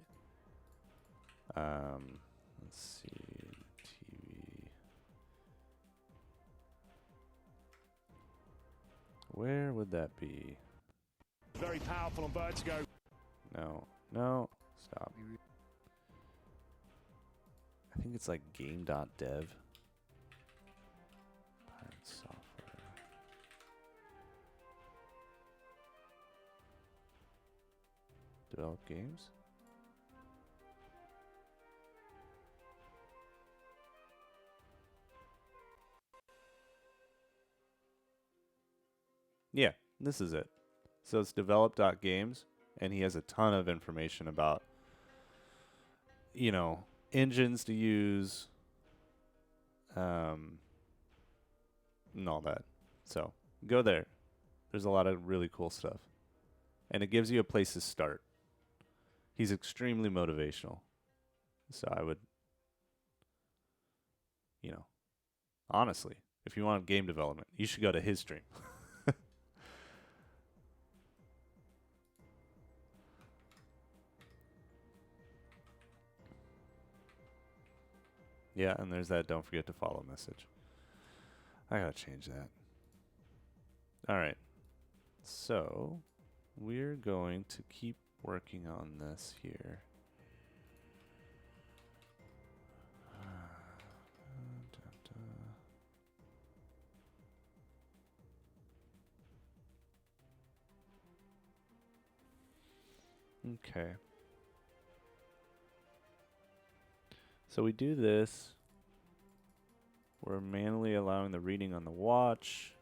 Let's see. TV. Where would that be? Very powerful on Vertigo. No. Stop. I think it's like game.dev. Pirate Software. Develop games? Yeah, this is it. So it's develop.games, and he has a ton of information about, engines to use, and all that. So go there. There's a lot of really cool stuff. And it gives you a place to start. He's extremely motivational. So I would, honestly, if you want game development, you should go to his stream. Yeah, and there's that don't forget to follow message. I gotta change that. Alright. So, we're going to keep working on this here. Okay. So we do this. We're manually allowing the reading on the watch.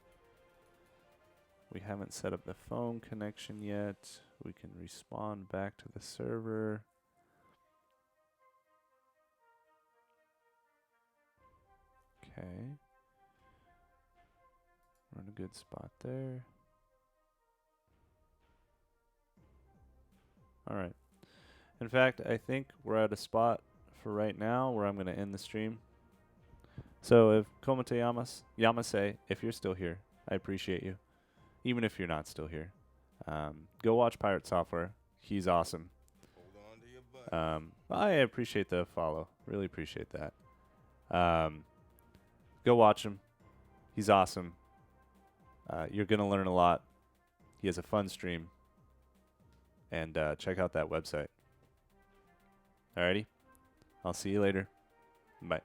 We haven't set up the phone connection yet. We can respond back to the server. Okay. We're in a good spot there. Alright. In fact, I think we're at a spot for right now where I'm going to end the stream. So if Komate Yamase, if you're still here, I appreciate you. Even if you're not still here. Go watch Pirate Software. He's awesome. Hold on to your butt. I appreciate the follow. Really appreciate that. Go watch him. He's awesome. You're going to learn a lot. He has a fun stream. And check out that website. Alrighty. I'll see you later. Bye.